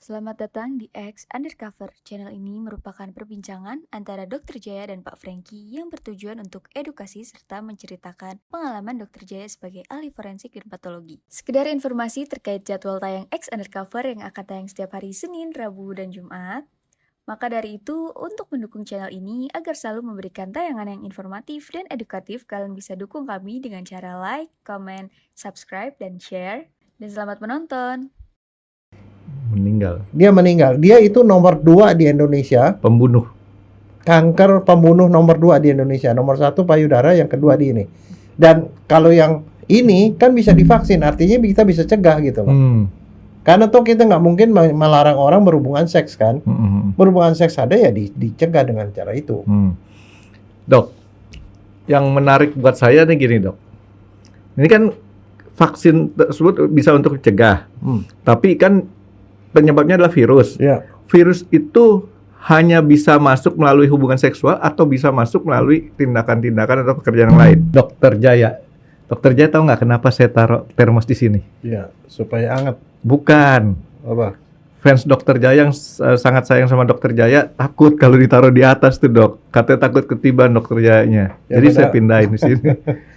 Selamat datang di X Undercover. Channel ini merupakan perbincangan antara Dr. Jaya dan Pak Franky yang bertujuan untuk edukasi serta menceritakan pengalaman Dr. Jaya sebagai ahli forensik dan patologi. Sekedar informasi terkait jadwal tayang X Undercover yang akan tayang setiap hari Senin, Rabu, dan Jumat. Maka dari itu, untuk mendukung channel ini agar selalu memberikan tayangan yang informatif dan edukatif, kalian bisa dukung kami dengan cara like, comment, subscribe, dan share. Dan selamat menonton! Dia meninggal. Dia itu nomor 2 di Indonesia. Pembunuh. Kanker pembunuh nomor 2 di Indonesia. Nomor 1 payudara, yang kedua di ini. Dan kalau yang ini kan bisa divaksin, artinya kita bisa cegah gitu loh. Karena toh kita nggak mungkin melarang orang berhubungan seks kan. Berhubungan seks ada ya dicegah dengan cara itu. Dok, yang menarik buat saya nih gini dok. Ini kan vaksin tersebut bisa untuk cegah. Tapi kan penyebabnya adalah virus. Ya. Virus itu hanya bisa masuk melalui hubungan seksual atau bisa masuk melalui tindakan-tindakan atau pekerjaan yang lain. Dokter Jaya tahu nggak kenapa saya taruh termos di sini? Iya, supaya anget. Bukan. Apa? Fans Dokter Jaya yang sangat sayang sama Dokter Jaya takut kalau ditaruh di atas tuh dok. Katanya takut ketiban Dokter Jayanya. Ya, jadi benar. saya pindahin di sini.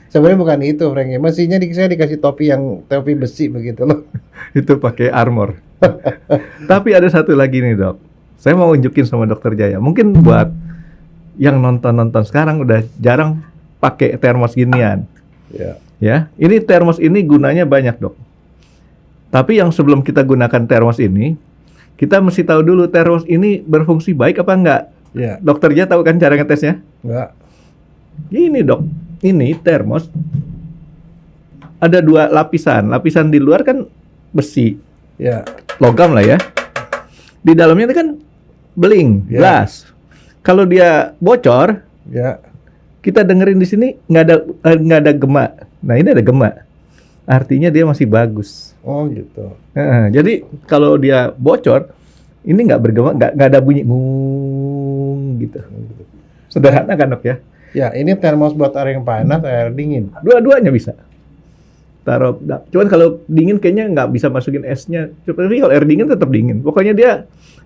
Sebenarnya bukan itu, Franky. Mestinya saya dikasih topi besi begitu loh. Itu pakai armor. Tapi ada satu lagi nih dok. Saya mau unjukin sama Dokter Jaya. Mungkin buat yang nonton sekarang udah jarang pakai termos ginian. Ya, ini termos ini gunanya banyak dok. Tapi yang sebelum kita gunakan termos ini, kita mesti tahu dulu termos ini berfungsi baik apa enggak. Ya. Dokter Jaya tahu kan cara ngetesnya? Enggak. Ini dok, ini termos ada 2 lapisan. Lapisan di luar kan besi, Ya. logam lah ya. Di dalamnya itu kan beling, Ya. gelas. Kalau dia bocor, Ya. kita dengerin di sini nggak ada gema. Nah ini ada gema, artinya dia masih bagus. Oh gitu. Jadi kalau dia bocor, ini nggak bergema, nggak ada bunyi ngung gitu. Sederhana kan dok ya? Ya, ini termos buat air yang panas, air dingin. Dua-duanya bisa. Cuman kalau dingin kayaknya nggak bisa masukin esnya. Tapi kalau air dingin tetap dingin. Pokoknya dia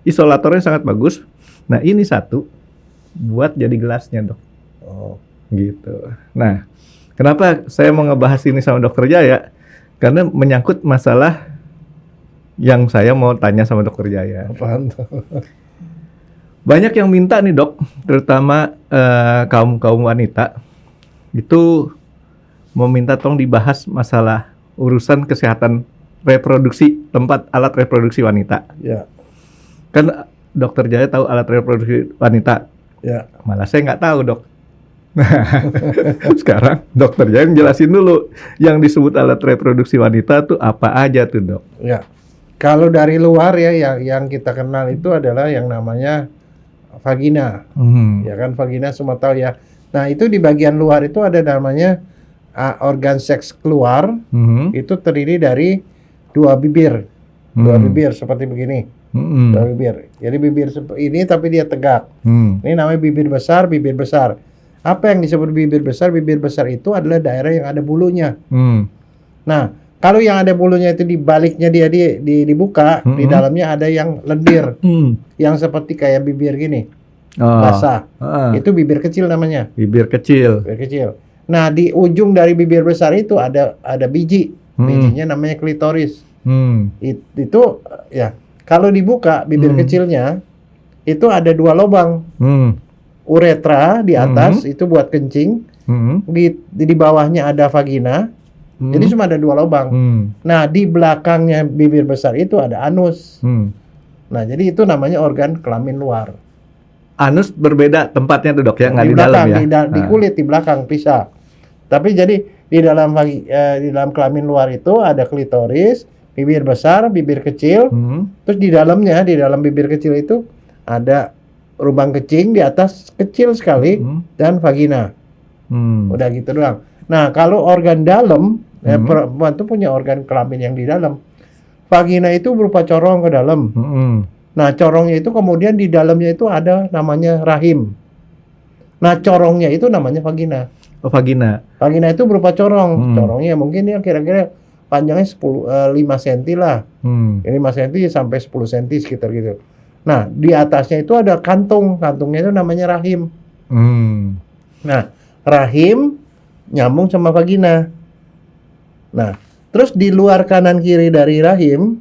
isolatornya sangat bagus. Nah ini satu buat jadi gelasnya dok. Oh. Gitu. Nah, kenapa saya mau ngebahas ini sama Dokter Jaya? Karena menyangkut masalah yang saya mau tanya sama Dokter Jaya. Apaan tuh? Banyak yang minta nih dok, terutama kaum wanita, itu mau minta tolong dibahas masalah urusan kesehatan reproduksi, tempat alat reproduksi wanita. Ya. Kan Dokter Jaya tahu alat reproduksi wanita. Ya. Malah saya nggak tahu dok. Sekarang Dokter Jaya jelasin dulu yang disebut alat reproduksi wanita tuh apa aja tuh dok. Ya. Kalau dari luar ya yang kita kenal itu adalah yang namanya vagina. Ya kan, vagina semua tahu ya. Nah, itu di bagian luar itu ada namanya organ seks keluar. Itu terdiri dari 2 bibir. 2 bibir seperti begini. 2 bibir. Jadi bibir ini tapi dia tegak. Ini namanya bibir besar, bibir besar. Apa yang disebut bibir besar? Bibir besar itu adalah daerah yang ada bulunya. Nah, kalau yang ada bulunya itu di baliknya dia dibuka, di dalamnya ada yang lendir, yang seperti kayak bibir gini, basah. Itu bibir kecil namanya. Bibir kecil. Bibir kecil. Nah, di ujung dari bibir besar itu ada biji. Bijinya namanya klitoris. Itu ya, kalau dibuka bibir kecilnya itu ada 2 lubang. Uretra di atas itu buat kencing. Di bawahnya ada vagina. Jadi cuma ada 2 lubang. Nah, di belakangnya bibir besar itu ada anus. Nah, jadi itu namanya organ kelamin luar. Anus berbeda tempatnya tuh dok ya, nggak Di di dalam belakang, ya? di kulit, di belakang pisah. Tapi jadi di dalam kelamin luar itu ada klitoris, bibir besar, bibir kecil. Terus di dalam bibir kecil itu ada lubang kecing di atas kecil sekali dan vagina. Udah gitu doang. Nah, kalau organ dalam, perempuan itu punya organ kelamin yang di dalam. Vagina itu berupa corong ke dalam. Nah, corongnya itu kemudian di dalamnya itu ada namanya rahim. Nah, corongnya itu namanya vagina. Oh, vagina. Vagina itu berupa corong. Corongnya mungkin ya kira-kira panjangnya 5 cm lah. Ini 5 cm sampai 10 cm sekitar gitu. Nah, di atasnya itu ada kantung. Kantungnya itu namanya rahim. Nah, rahim nyambung sama vagina. Nah, terus di luar kanan kiri dari rahim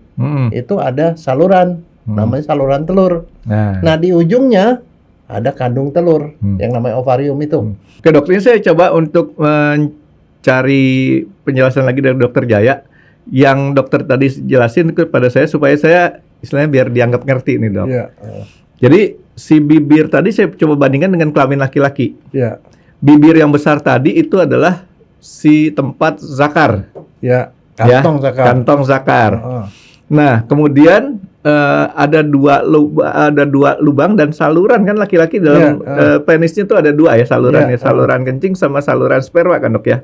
itu ada saluran. Namanya saluran telur. Nah, di ujungnya ada kandung telur yang namanya ovarium itu. Oke dok, ini saya coba untuk mencari penjelasan lagi dari dokter Jaya. Yang dokter tadi jelasin kepada saya supaya saya istilahnya biar dianggap ngerti nih dok. Iya. Jadi si bibir tadi saya coba bandingkan dengan kelamin laki-laki. Iya. Bibir yang besar tadi itu adalah si tempat zakar. Ya, kantong zakar. Kantong zakar. Nah, kemudian ada dua lubang dan saluran kan laki-laki dalam penisnya itu ada dua ya saluran saluran kencing sama saluran sperma kan dok ya?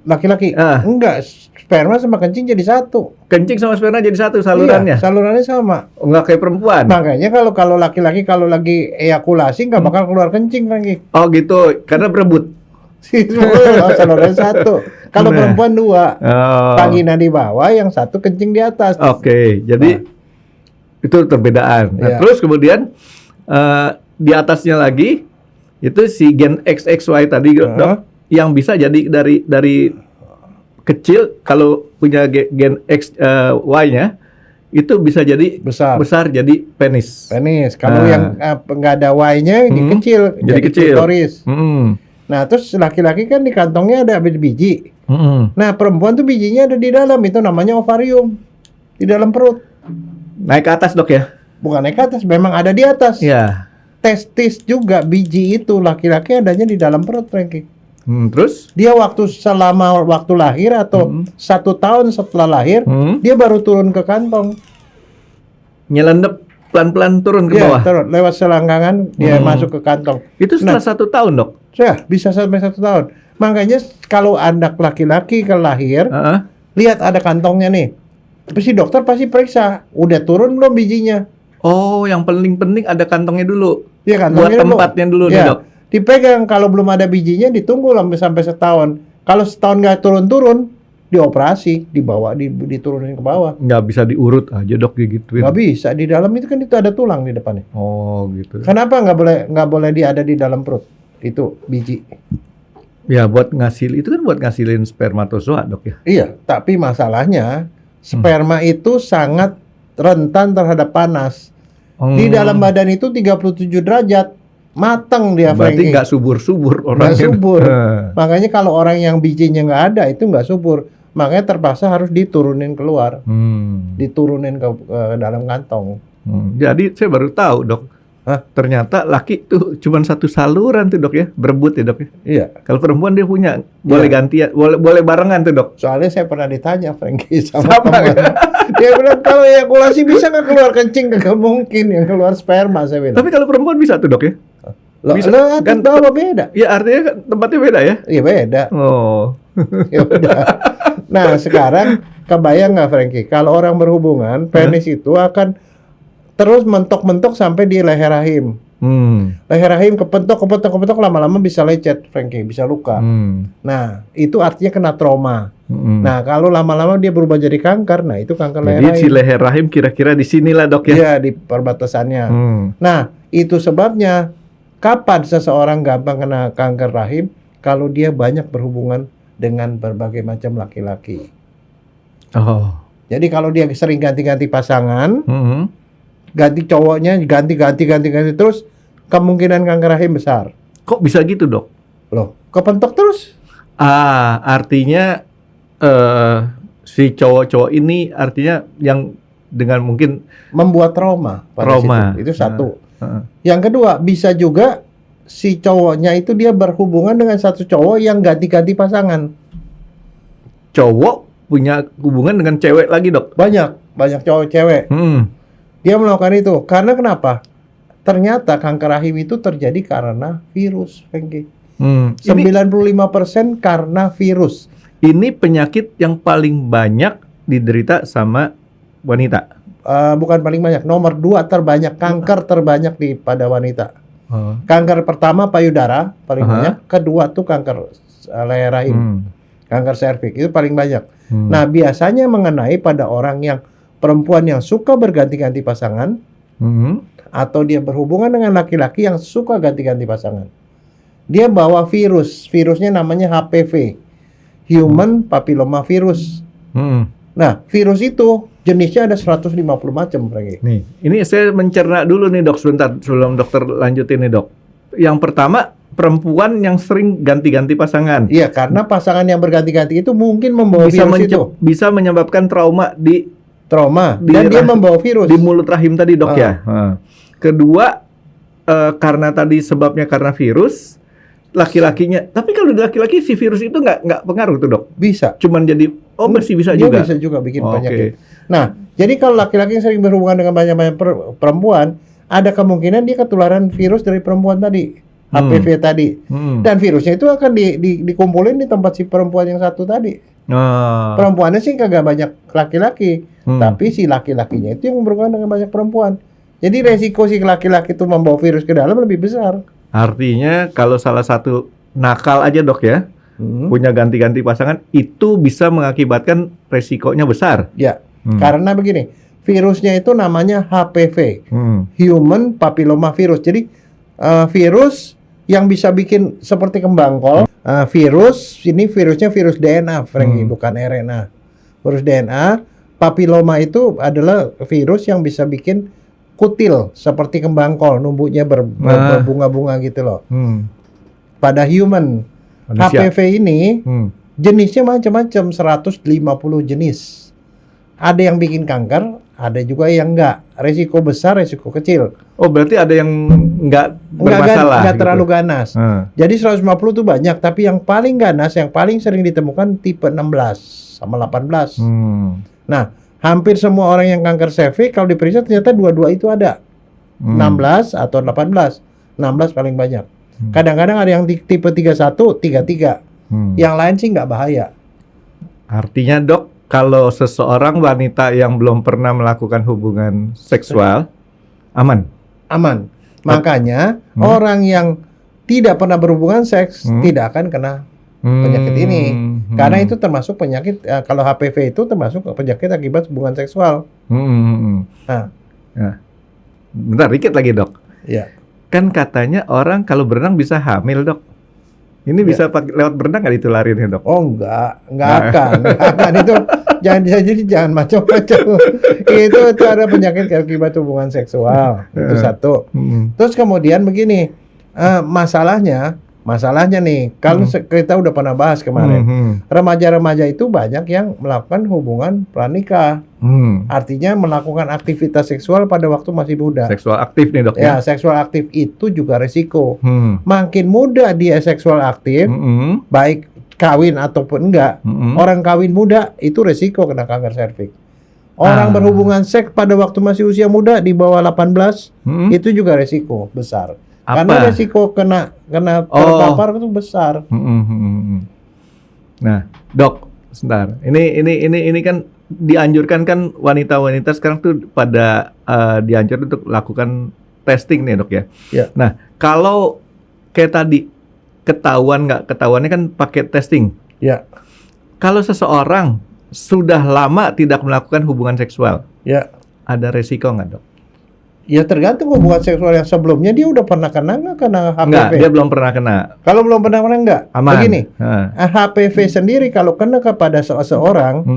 Laki-laki enggak, sperma sama kencing jadi satu. Kencing sama sperma jadi satu salurannya? Iya, salurannya sama. Enggak kayak perempuan? Makanya kalau laki-laki kalau lagi eyakulasi nggak bakal keluar kencing lagi. Oh gitu, karena berebut? Salurannya satu. Kalau perempuan dua, vagina di bawah, yang satu kencing di atas. Oke, jadi itu perbedaan. Nah, terus kemudian di atasnya lagi itu si gen XXY tadi dok, yang bisa jadi dari kecil kalau punya gen XY-nya itu bisa jadi besar jadi penis. Penis. Kalau yang nggak ada Y-nya jadi kecil. Klitoris. Nah, terus laki-laki kan di kantongnya ada biji. Nah, perempuan tuh bijinya ada di dalam, itu namanya ovarium. Di dalam perut. Naik ke atas dok ya? Bukan naik ke atas, memang ada di atas. Iya. Testis juga, biji itu laki-laki adanya di dalam perut, Frankie. Terus? Dia selama waktu lahir atau 1 tahun setelah lahir, dia baru turun ke kantong. Nyelendep pelan-pelan turun ke bawah? Turun, lewat selangkangan dia masuk ke kantong. Itu setelah 1 tahun dok? Ya, bisa sampai 1 tahun. Makanya kalau anak laki-laki lahir, lihat ada kantongnya nih. Si dokter pasti periksa, udah turun belum bijinya? Oh, yang paling penting ada kantongnya dulu. Iya, kantongnya buat tempatnya dulu nih dok. Dipegang, kalau belum ada bijinya ditunggu sampai setahun. Kalau setahun nggak turun-turun, dioperasi, dibawa diturunin ke bawah. Nggak bisa diurut aja dok digituin? Nggak bisa, di dalam itu kan itu ada tulang di depannya. Oh gitu. Kenapa nggak boleh ada di dalam perut? Itu biji. Ya buat itu kan buat ngasilin spermatozoa dok ya? Iya, tapi masalahnya sperma itu sangat rentan terhadap panas. Di dalam badan itu 37 derajat. Matang dia. Berarti nggak subur-subur orangnya. Nggak subur. Makanya kalau orang yang bijinya nggak ada itu nggak subur. Makanya terpaksa harus diturunin keluar. Diturunin ke dalam kantong. Jadi saya baru tahu dok. Ternyata laki tuh cuma satu saluran tuh dok ya, berebut ya dok ya. Iya. Kalau perempuan dia punya, boleh gantian, boleh barengan tuh dok. Soalnya saya pernah ditanya Frankie sama teman. Dia bilang kalau eyakulasi bisa nggak keluar kencing? Nggak mungkin, yang keluar sperma saya bilang. Tapi kalau perempuan bisa tuh dok ya? Bisa kan bawah beda. Ya artinya tempatnya beda ya? Iya beda. Oh. Ya udah. Nah sekarang kebayang nggak Frankie? Kalau orang berhubungan, penis itu akan terus mentok-mentok sampai di leher rahim. Leher rahim kepentok, lama-lama bisa lecet, Frankie, bisa luka. Nah, itu artinya kena trauma. Nah, kalau lama-lama dia berubah jadi kanker, nah itu kanker leher rahim. Jadi si leher rahim kira-kira di sinilah dok ya? Iya, di perbatasannya. Nah, itu sebabnya kapan seseorang gampang kena kanker rahim? Kalau dia banyak berhubungan dengan berbagai macam laki-laki. Oh. Jadi kalau dia sering ganti-ganti pasangan, ganti cowoknya, ganti terus, kemungkinan kanker rahim besar. Kok bisa gitu dok? Loh, kepentok terus? Artinya si cowok-cowok ini artinya yang dengan mungkin membuat trauma pada situ. Itu satu. Yang kedua, bisa juga si cowoknya itu dia berhubungan dengan satu cowok yang ganti-ganti pasangan. Cowok punya hubungan dengan cewek lagi dok? Banyak cowok cewek. Dia melakukan itu. Karena kenapa? Ternyata kanker rahim itu terjadi karena virus, Frankie. 95% karena virus. Ini penyakit yang paling banyak diderita sama wanita? Bukan paling banyak. Nomor 2 terbanyak. Kanker terbanyak pada wanita. Kanker pertama payudara, paling banyak. Kedua tuh kanker leher rahim. kanker serviks itu paling banyak. Hmm. Nah, biasanya mengenai pada orang yang perempuan yang suka berganti-ganti pasangan atau dia berhubungan dengan laki-laki yang suka ganti-ganti pasangan. Dia bawa virus, virusnya namanya HPV, Human Papilloma Virus. Nah, virus itu jenisnya ada 150 macam, Franky. Nih, ini saya mencerna dulu nih dok sebentar sebelum dokter lanjutin nih dok. Yang pertama, perempuan yang sering ganti-ganti pasangan. Iya, karena pasangan yang berganti-ganti itu mungkin membawa virus itu. Bisa menyebabkan trauma di Dan dia membawa virus di mulut rahim tadi dok ya. Kedua, karena tadi sebabnya karena virus, laki-lakinya. Tapi kalau di laki-laki si virus itu nggak pengaruh tuh dok. Bisa. Cuman jadi bersih bisa Dia juga. bisa juga bikin penyakit. Nah, jadi kalau laki-laki yang sering berhubungan dengan banyak-banyak perempuan, ada kemungkinan dia ketularan virus dari perempuan tadi, HPV tadi. Dan virusnya itu akan dikumpulin di tempat si perempuan yang satu tadi. Perempuannya sih kagak banyak laki-laki, tapi si laki-lakinya itu yang berhubungan dengan banyak perempuan. Jadi resiko si laki-laki itu membawa virus ke dalam lebih besar. Artinya kalau salah satu nakal aja dok ya, punya ganti-ganti pasangan, itu bisa mengakibatkan resikonya besar. Ya, karena begini, virusnya itu namanya HPV, Human Papilloma Virus. Jadi virus yang bisa bikin seperti kembang kol. Virusnya virus DNA, Franky, bukan RNA. Virus DNA, papilloma itu adalah virus yang bisa bikin kutil seperti kembang kol, numbuhnya berbunga-bunga gitu loh. Pada human, Manusia. HPV ini jenisnya macam-macam, 150 jenis. Ada yang bikin kanker, ada juga yang enggak. Resiko besar, resiko kecil. Oh, berarti ada yang nggak bermasalah. Nggak terlalu gitu. ganas. Jadi 150 itu banyak, tapi yang paling ganas, yang paling sering ditemukan tipe 16 sama 18. Nah, hampir semua orang yang kanker serviks kalau diperiksa ternyata dua-dua itu ada. 16 atau 18. 16 paling banyak. Kadang-kadang ada yang tipe 31, 33. Yang lain sih nggak bahaya. Artinya dok, kalau seseorang wanita yang belum pernah melakukan hubungan seksual, aman. Aman. Makanya orang yang tidak pernah berhubungan seks tidak akan kena penyakit ini. Karena itu termasuk penyakit, kalau HPV itu termasuk penyakit akibat hubungan seksual. Nah, bentar, dikit lagi dok. ya. Kan katanya orang kalau berenang bisa hamil dok. Ini bisa lewat berenang nggak ditularin ya dok? Oh enggak akan itu jangan macam-macam. itu ada penyakit akibat hubungan seksual, itu satu. Terus kemudian begini, masalahnya nih, kalau kita udah pernah bahas kemarin, remaja-remaja itu banyak yang melakukan hubungan pranikah. Artinya melakukan aktivitas seksual pada waktu masih muda. Seksual aktif nih dok ya? Seksual aktif itu juga resiko. Makin muda dia seksual aktif, baik kawin ataupun enggak, orang kawin muda itu resiko kena kanker serviks. Orang berhubungan seks pada waktu masih usia muda di bawah 18 itu juga resiko besar. Karena resiko kena terpapar itu besar. Nah, dok, sebentar. Ini kan dianjurkan kan wanita-wanita sekarang tuh pada dianjurkan untuk lakukan testing nih dok ya. Nah, kalau kayak tadi ketahuannya kan pakai testing. Ya. Kalau seseorang sudah lama tidak melakukan hubungan seksual, ada resiko nggak dok? Ya tergantung hubungan seksual yang sebelumnya dia udah pernah kena nggak kena HPV? Nggak, dia belum pernah kena. Kalau belum pernah nggak? Aman. Begini, HPV sendiri kalau kena kepada seseorang,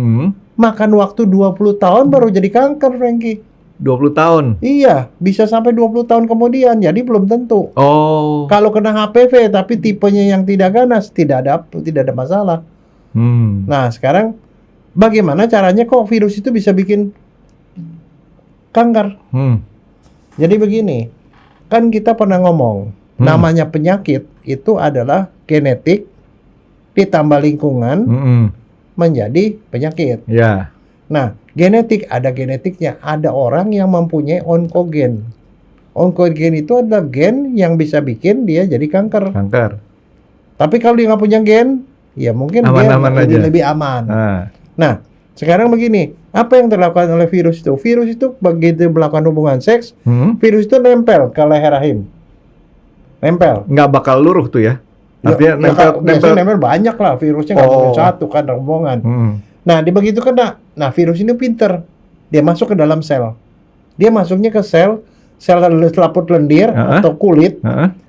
makan waktu 20 tahun baru jadi kanker, Franky. 20 tahun? Iya, bisa sampai 20 tahun kemudian, jadi belum tentu. Oh. Kalau kena HPV tapi tipenya yang tidak ganas, tidak ada masalah. Nah, sekarang bagaimana caranya kok virus itu bisa bikin kanker? Jadi begini, kan kita pernah ngomong, namanya penyakit itu adalah genetik ditambah lingkungan menjadi penyakit. Ya. Nah, genetik ada genetiknya. Ada orang yang mempunyai onkogen. Onkogen itu adalah gen yang bisa bikin dia jadi kanker. Tapi kalau dia nggak punya gen, ya mungkin dia lebih aman. Nah, sekarang begini, apa yang dilakukan oleh virus itu? Virus itu begitu melakukan hubungan seks, virus itu nempel ke leher rahim. Nempel. Nggak bakal luruh tuh ya? Artinya biasanya nempel banyak lah virusnya, nggak mungkin satu kan rombongan. Nah, begitu kena, nah virus ini pinter, dia masuk ke dalam sel. Dia masuknya ke sel selaput lendir atau kulit.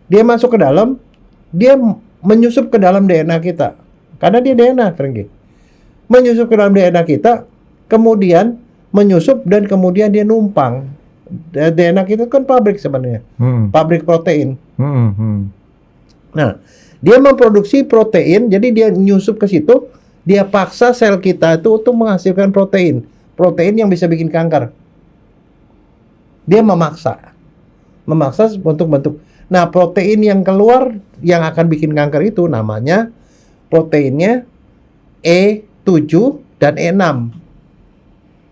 Dia masuk ke dalam, dia menyusup ke dalam DNA kita. Karena dia DNA, Frankie. Menyusup ke dalam DNA kita, kemudian menyusup dan kemudian dia numpang. DNA kita kan pabrik sebenarnya, pabrik protein. Nah, dia memproduksi protein, jadi dia nyusup ke situ. Dia paksa sel kita itu untuk menghasilkan protein yang bisa bikin kanker. Dia memaksa untuk bentuk. Nah, protein yang keluar yang akan bikin kanker itu namanya proteinnya E7 dan E6.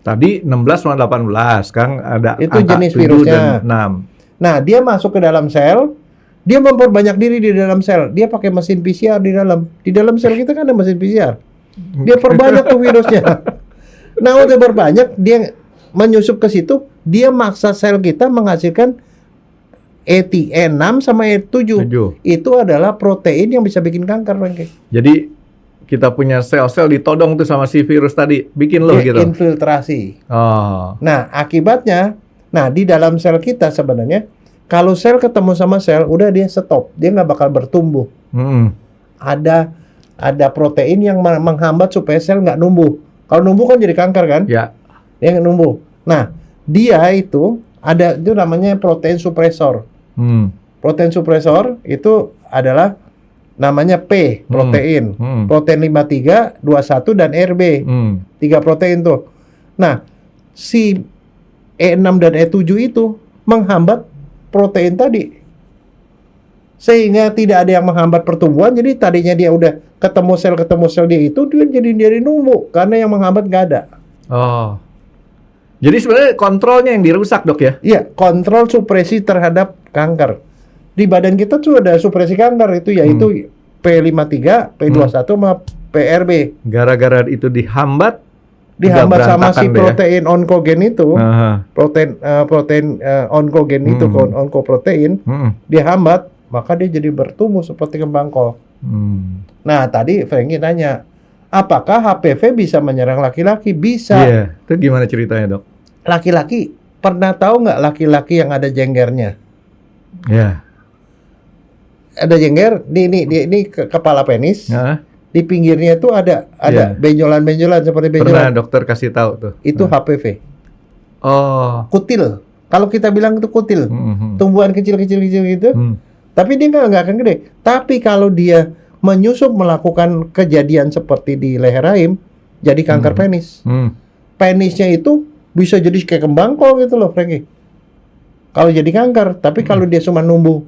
Tadi 16 sama 18, kan ada itu angka jenis 7 virusnya. dan 6. Nah, dia masuk ke dalam sel, dia memperbanyak diri di dalam sel. Dia pakai mesin PCR di dalam. Di dalam sel kita kan ada mesin PCR. Dia perbanyak tuh virusnya. Nah, udah berbanyak, dia menyusup ke situ, dia maksa sel kita menghasilkan E6 sama E7. Itu adalah protein yang bisa bikin kanker, Frankie. Jadi kita punya sel-sel ditodong tuh sama si virus tadi, bikin loh gitu. Infiltrasi. Oh. Nah, akibatnya, di dalam sel kita sebenarnya, kalau sel ketemu sama sel, udah dia stop, dia nggak bakal bertumbuh. Ada protein yang menghambat supaya sel nggak numbuh. Kalau numbuh kan jadi kanker kan? Ya. Dia nggak numbuh. Nah, dia itu namanya protein supresor. Protein supresor itu adalah namanya P protein. Protein 53, 21 dan RB. 3 protein tuh. Nah, si E6 dan E7 itu menghambat protein tadi. Sehingga tidak ada yang menghambat pertumbuhan. Jadi tadinya dia udah ketemu sel dia itu, dia jadi numbuh karena yang menghambat nggak ada. Oh. Jadi sebenarnya kontrolnya yang dirusak, Dok ya? Iya, kontrol supresi terhadap kanker. Di badan kita tuh ada supresi kanker itu, yaitu P53, P21 sama PRB. Gara-gara itu dihambat sama si protein onkogen itu, protein onkogen itu, onkoprotein, dia hambat, maka dia jadi bertumbuh seperti kembang kol. Nah, tadi Frankie nanya, apakah HPV bisa menyerang laki-laki? Bisa. Iya, itu gimana ceritanya, Dok? Laki-laki, pernah tahu nggak laki-laki yang ada jenggernya? Iya. Ada jengger, ini kepala penis. Di pinggirnya itu ada benjolan-benjolan seperti benjolan. Pernah dokter kasih tahu tuh. Itu HPV. Oh. Kutil. Kalau kita bilang itu kutil, tumbuhan kecil-kecil gitu. Tapi dia nggak akan gede. Tapi kalau dia menyusup melakukan kejadian seperti di leher rahim, jadi kanker penis. Penisnya itu bisa jadi kayak kembang kol gitu loh, Frankie. Kalau jadi kanker, tapi kalau dia cuma numbuh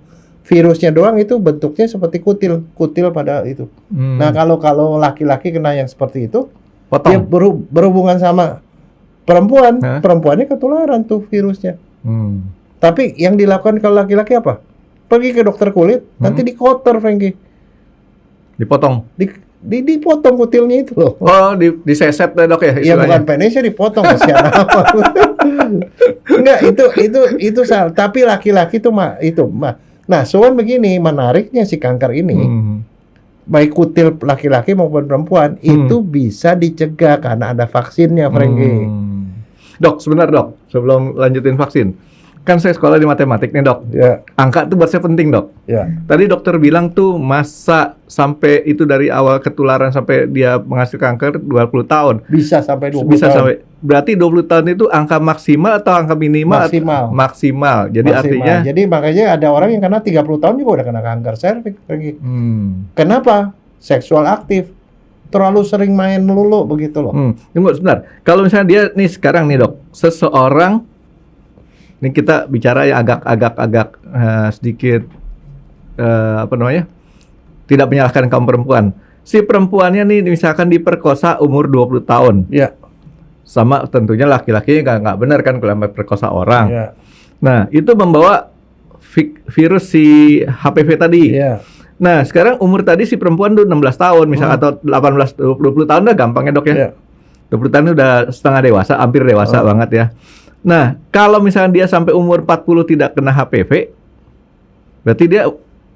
virusnya doang, itu bentuknya seperti kutil pada itu. Nah, kalau laki-laki kena yang seperti itu, dia berhubungan sama perempuan, perempuannya ketularan tuh virusnya. Tapi yang dilakukan kalau laki-laki apa? Pergi ke dokter kulit, nanti dikotor, Frankie. Dipotong? Dipotong kutilnya itu loh. Oh, diseset deh, Dok ya? Iya, bukan penisnya dipotong, kasihan apa. Enggak, itu salah. Tapi laki-laki itu nah, soal begini, menariknya si kanker ini, baik kutil laki-laki maupun perempuan, itu bisa dicegah karena ada vaksinnya, Frankie. Dok, sebentar, Dok, sebelum lanjutin vaksin. Kan saya sekolah di matematik nih, Dok. Ya. Angka itu buat saya penting, Dok. Ya. Tadi dokter bilang tuh masa sampai itu dari awal ketularan sampai dia menghasilkan kanker 20 tahun. Bisa sampai 20 Bisa tahun. sampai. Berarti 20 tahun itu angka maksimal atau angka minimal? Maksimal. Jadi artinya. Jadi makanya ada orang yang kena 30 tahun juga udah kena kanker serviks lagi. Kenapa? Seksual aktif. Terlalu sering main melulu begitu loh. Tunggu sebentar. Kalau misalnya dia nih sekarang nih, Dok, seseorang, ini kita bicara ya agak sedikit tidak menyalahkan kaum perempuan. Si perempuannya nih misalkan diperkosa umur 20 tahun. Iya. Sama tentunya laki-laki nggak benar kan kalau memperkosa orang. Iya. Nah, itu membawa virus si HPV tadi. Iya. Nah, sekarang umur tadi si perempuan tuh 16 tahun misalnya atau 18 20 tahun udah gampang ya, Dok ya. Iya. 20 tahun udah setengah dewasa, hampir dewasa banget ya. Nah, kalau misalnya dia sampai umur 40 tidak kena HPV, berarti dia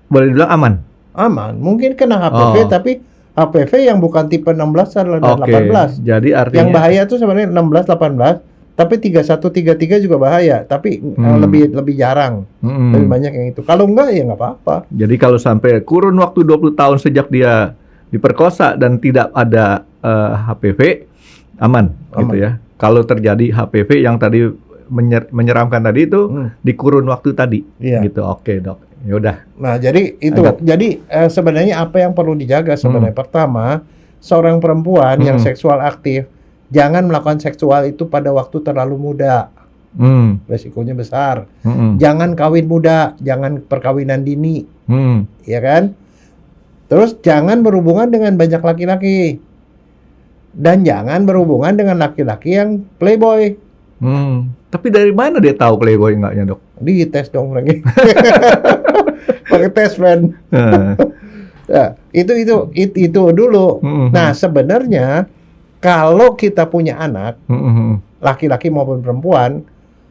boleh dibilang aman. aman. Mungkin kena HPV tapi HPV yang bukan tipe 16 dan 18. Jadi artinya Yang bahaya tuh sebenarnya 16 18, tapi 31 33 juga bahaya, tapi lebih jarang. Lebih banyak yang itu. Kalau enggak ya nggak apa-apa. Jadi kalau sampai kurun waktu 20 tahun sejak dia diperkosa dan tidak ada HPV, aman gitu ya. Kalau terjadi HPV yang tadi menyeramkan tadi itu di kurun waktu tadi, gitu. Oke, Dok. Ya udah. Nah, jadi itu. Jadi sebenarnya apa yang perlu dijaga sebenarnya? Pertama, seorang perempuan yang seksual aktif, jangan melakukan seksual itu pada waktu terlalu muda. Resikonya besar. Jangan kawin muda, jangan perkawinan dini. Ya kan? Terus jangan berhubungan dengan banyak laki-laki. Dan jangan berhubungan dengan laki-laki yang playboy. Tapi dari mana dia tahu playboy enggaknya, Dok? Dites dong lagi. Pakai tes, friend. Nah, itu dulu. Nah, sebenarnya kalau kita punya anak, laki-laki maupun perempuan,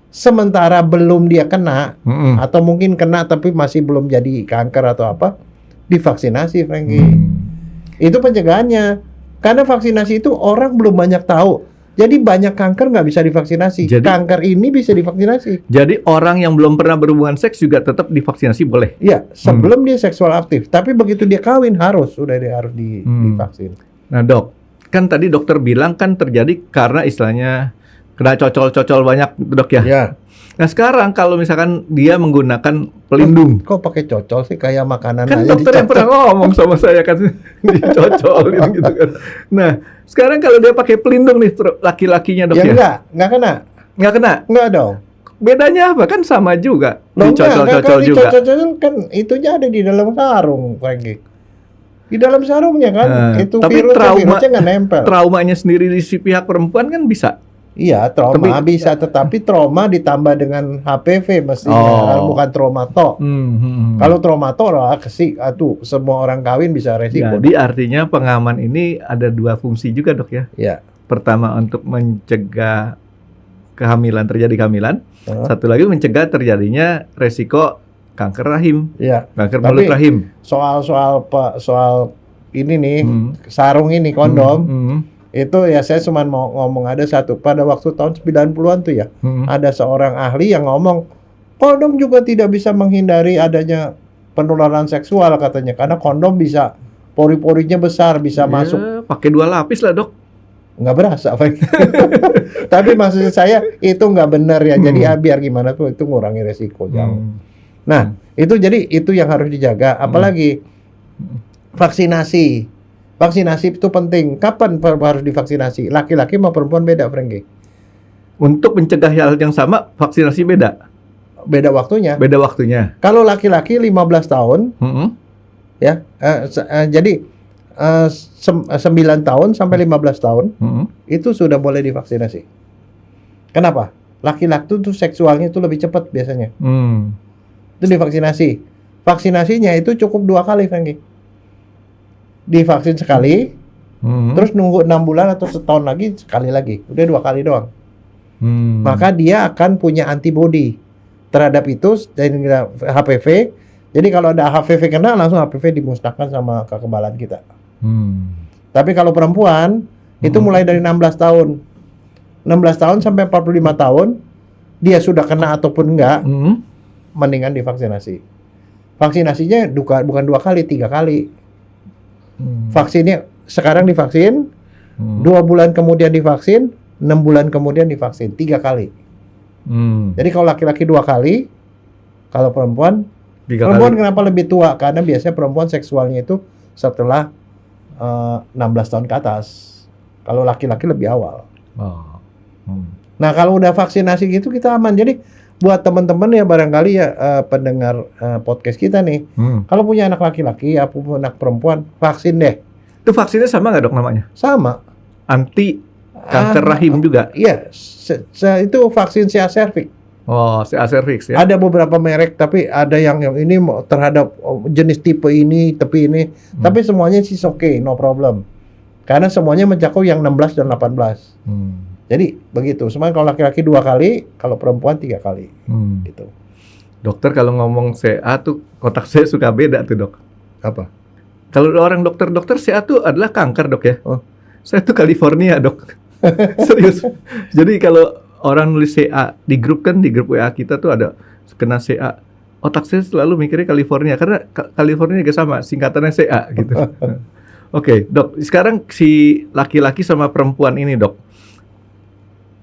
sementara belum dia kena, atau mungkin kena tapi masih belum jadi kanker atau apa, divaksinasi, Frankie. Itu pencegahannya. Karena vaksinasi itu orang belum banyak tahu. Jadi banyak kanker nggak bisa divaksinasi. Kanker ini bisa divaksinasi. Jadi orang yang belum pernah berhubungan seks juga tetap divaksinasi boleh? Iya, sebelum dia seksual aktif. Tapi begitu dia kawin harus divaksin. Nah, Dok, kan tadi dokter bilang kan terjadi karena istilahnya kena cocol-cocol banyak, Dok ya? Iya. Nah, sekarang kalau misalkan dia menggunakan pelindung. Kok pakai cocol sih, kayak makanan kan aja dokter yang pernah ngomong sama saya kan dicocolin gitu kan. Nah, sekarang kalau dia pakai pelindung nih laki-lakinya, Dok ya? Enggak kena. Enggak kena? Enggak dong. Bedanya apa? Kan sama juga. Loh, Dicocol-cocol juga. Dicocol kan itunya ada di dalam sarung, Frankie. Di dalam sarungnya kan, itu tapi virusnya nggak nempel. Traumanya sendiri di si pihak perempuan kan bisa. Iya, trauma bisa, tetapi trauma ditambah dengan HPV mestinya, bukan trauma tok. Kalau trauma tok, semua orang kawin bisa resiko. Jadi artinya pengaman ini ada dua fungsi juga, Dok ya? Iya. Pertama untuk mencegah terjadi kehamilan. Satu lagi mencegah terjadinya resiko kanker rahim, kanker mulut rahim. Soal ini nih, sarung ini, kondom. Itu ya saya cuma mau ngomong ada satu pada waktu tahun 90-an tuh ya. Ada seorang ahli yang ngomong kondom juga tidak bisa menghindari adanya penularan seksual katanya, karena kondom bisa pori-porinya besar, bisa masuk. Pakai 2 lapis lah, Dok. Nggak berasa, tapi maksud saya itu nggak benar ya. Jadi biar gimana tuh itu ngurangi resiko jauh. Nah, itu yang harus dijaga. Apalagi vaksinasi. Vaksinasi itu penting. Kapan harus divaksinasi? Laki-laki sama perempuan beda, Frankie. Untuk mencegah hal yang sama, vaksinasi beda? Beda waktunya. Beda waktunya. Kalau laki-laki 15 tahun, ya, jadi 9 tahun sampai 15 tahun, itu sudah boleh divaksinasi. Kenapa? Laki-laki itu seksualnya itu lebih cepat biasanya. Itu divaksinasi. Vaksinasinya itu cukup 2 kali, Frankie. Divaksin sekali, terus nunggu 6 bulan atau setahun lagi sekali lagi, udah 2 kali doang. Maka dia akan punya antibodi terhadap itu dan HPV. Jadi kalau ada HPV kena, langsung HPV dimusnahkan sama kekebalan kita. Tapi kalau perempuan itu mulai dari 16 tahun 16 tahun sampai 45 tahun dia sudah kena ataupun enggak, mendingan divaksinasi. Vaksinasinya bukan 2 kali, 3 kali. Vaksinnya sekarang divaksin, 2 bulan kemudian divaksin, 6 bulan kemudian divaksin, 3 kali. Jadi kalau laki-laki 2 kali, kalau perempuan 3 kali. Kenapa lebih tua? Karena biasanya perempuan seksualnya itu setelah 16 tahun ke atas. Kalau laki-laki lebih awal. Nah, kalau udah vaksinasi gitu kita aman. Jadi buat teman-teman ya barangkali ya pendengar podcast kita nih, kalau punya anak laki-laki ataupun anak perempuan, vaksin deh. Itu vaksinnya sama nggak, Dok, namanya? Sama. Anti kanker rahim juga? Iya, itu vaksin CA cervix. Oh, CA cervix ya. Ada beberapa merek, tapi ada yang ini terhadap jenis tipe ini, tapi semuanya sih oke, no problem. Karena semuanya mencakup yang 16 dan 18. Jadi begitu. Semuanya kalau laki-laki 2 kali, kalau perempuan 3 kali. Gitu. Dokter kalau ngomong CA tuh kotak saya suka beda tuh, Dok. Apa? Kalau orang dokter-dokter CA tuh adalah kanker, Dok ya. Oh. Saya tuh California, Dok. Serius. Jadi kalau orang nulis CA di grup kan, di grup WA kita tuh ada kena CA. Otak saya selalu mikirnya California karena California juga sama singkatannya CA gitu. Oke, Dok. Sekarang si laki-laki sama perempuan ini, Dok.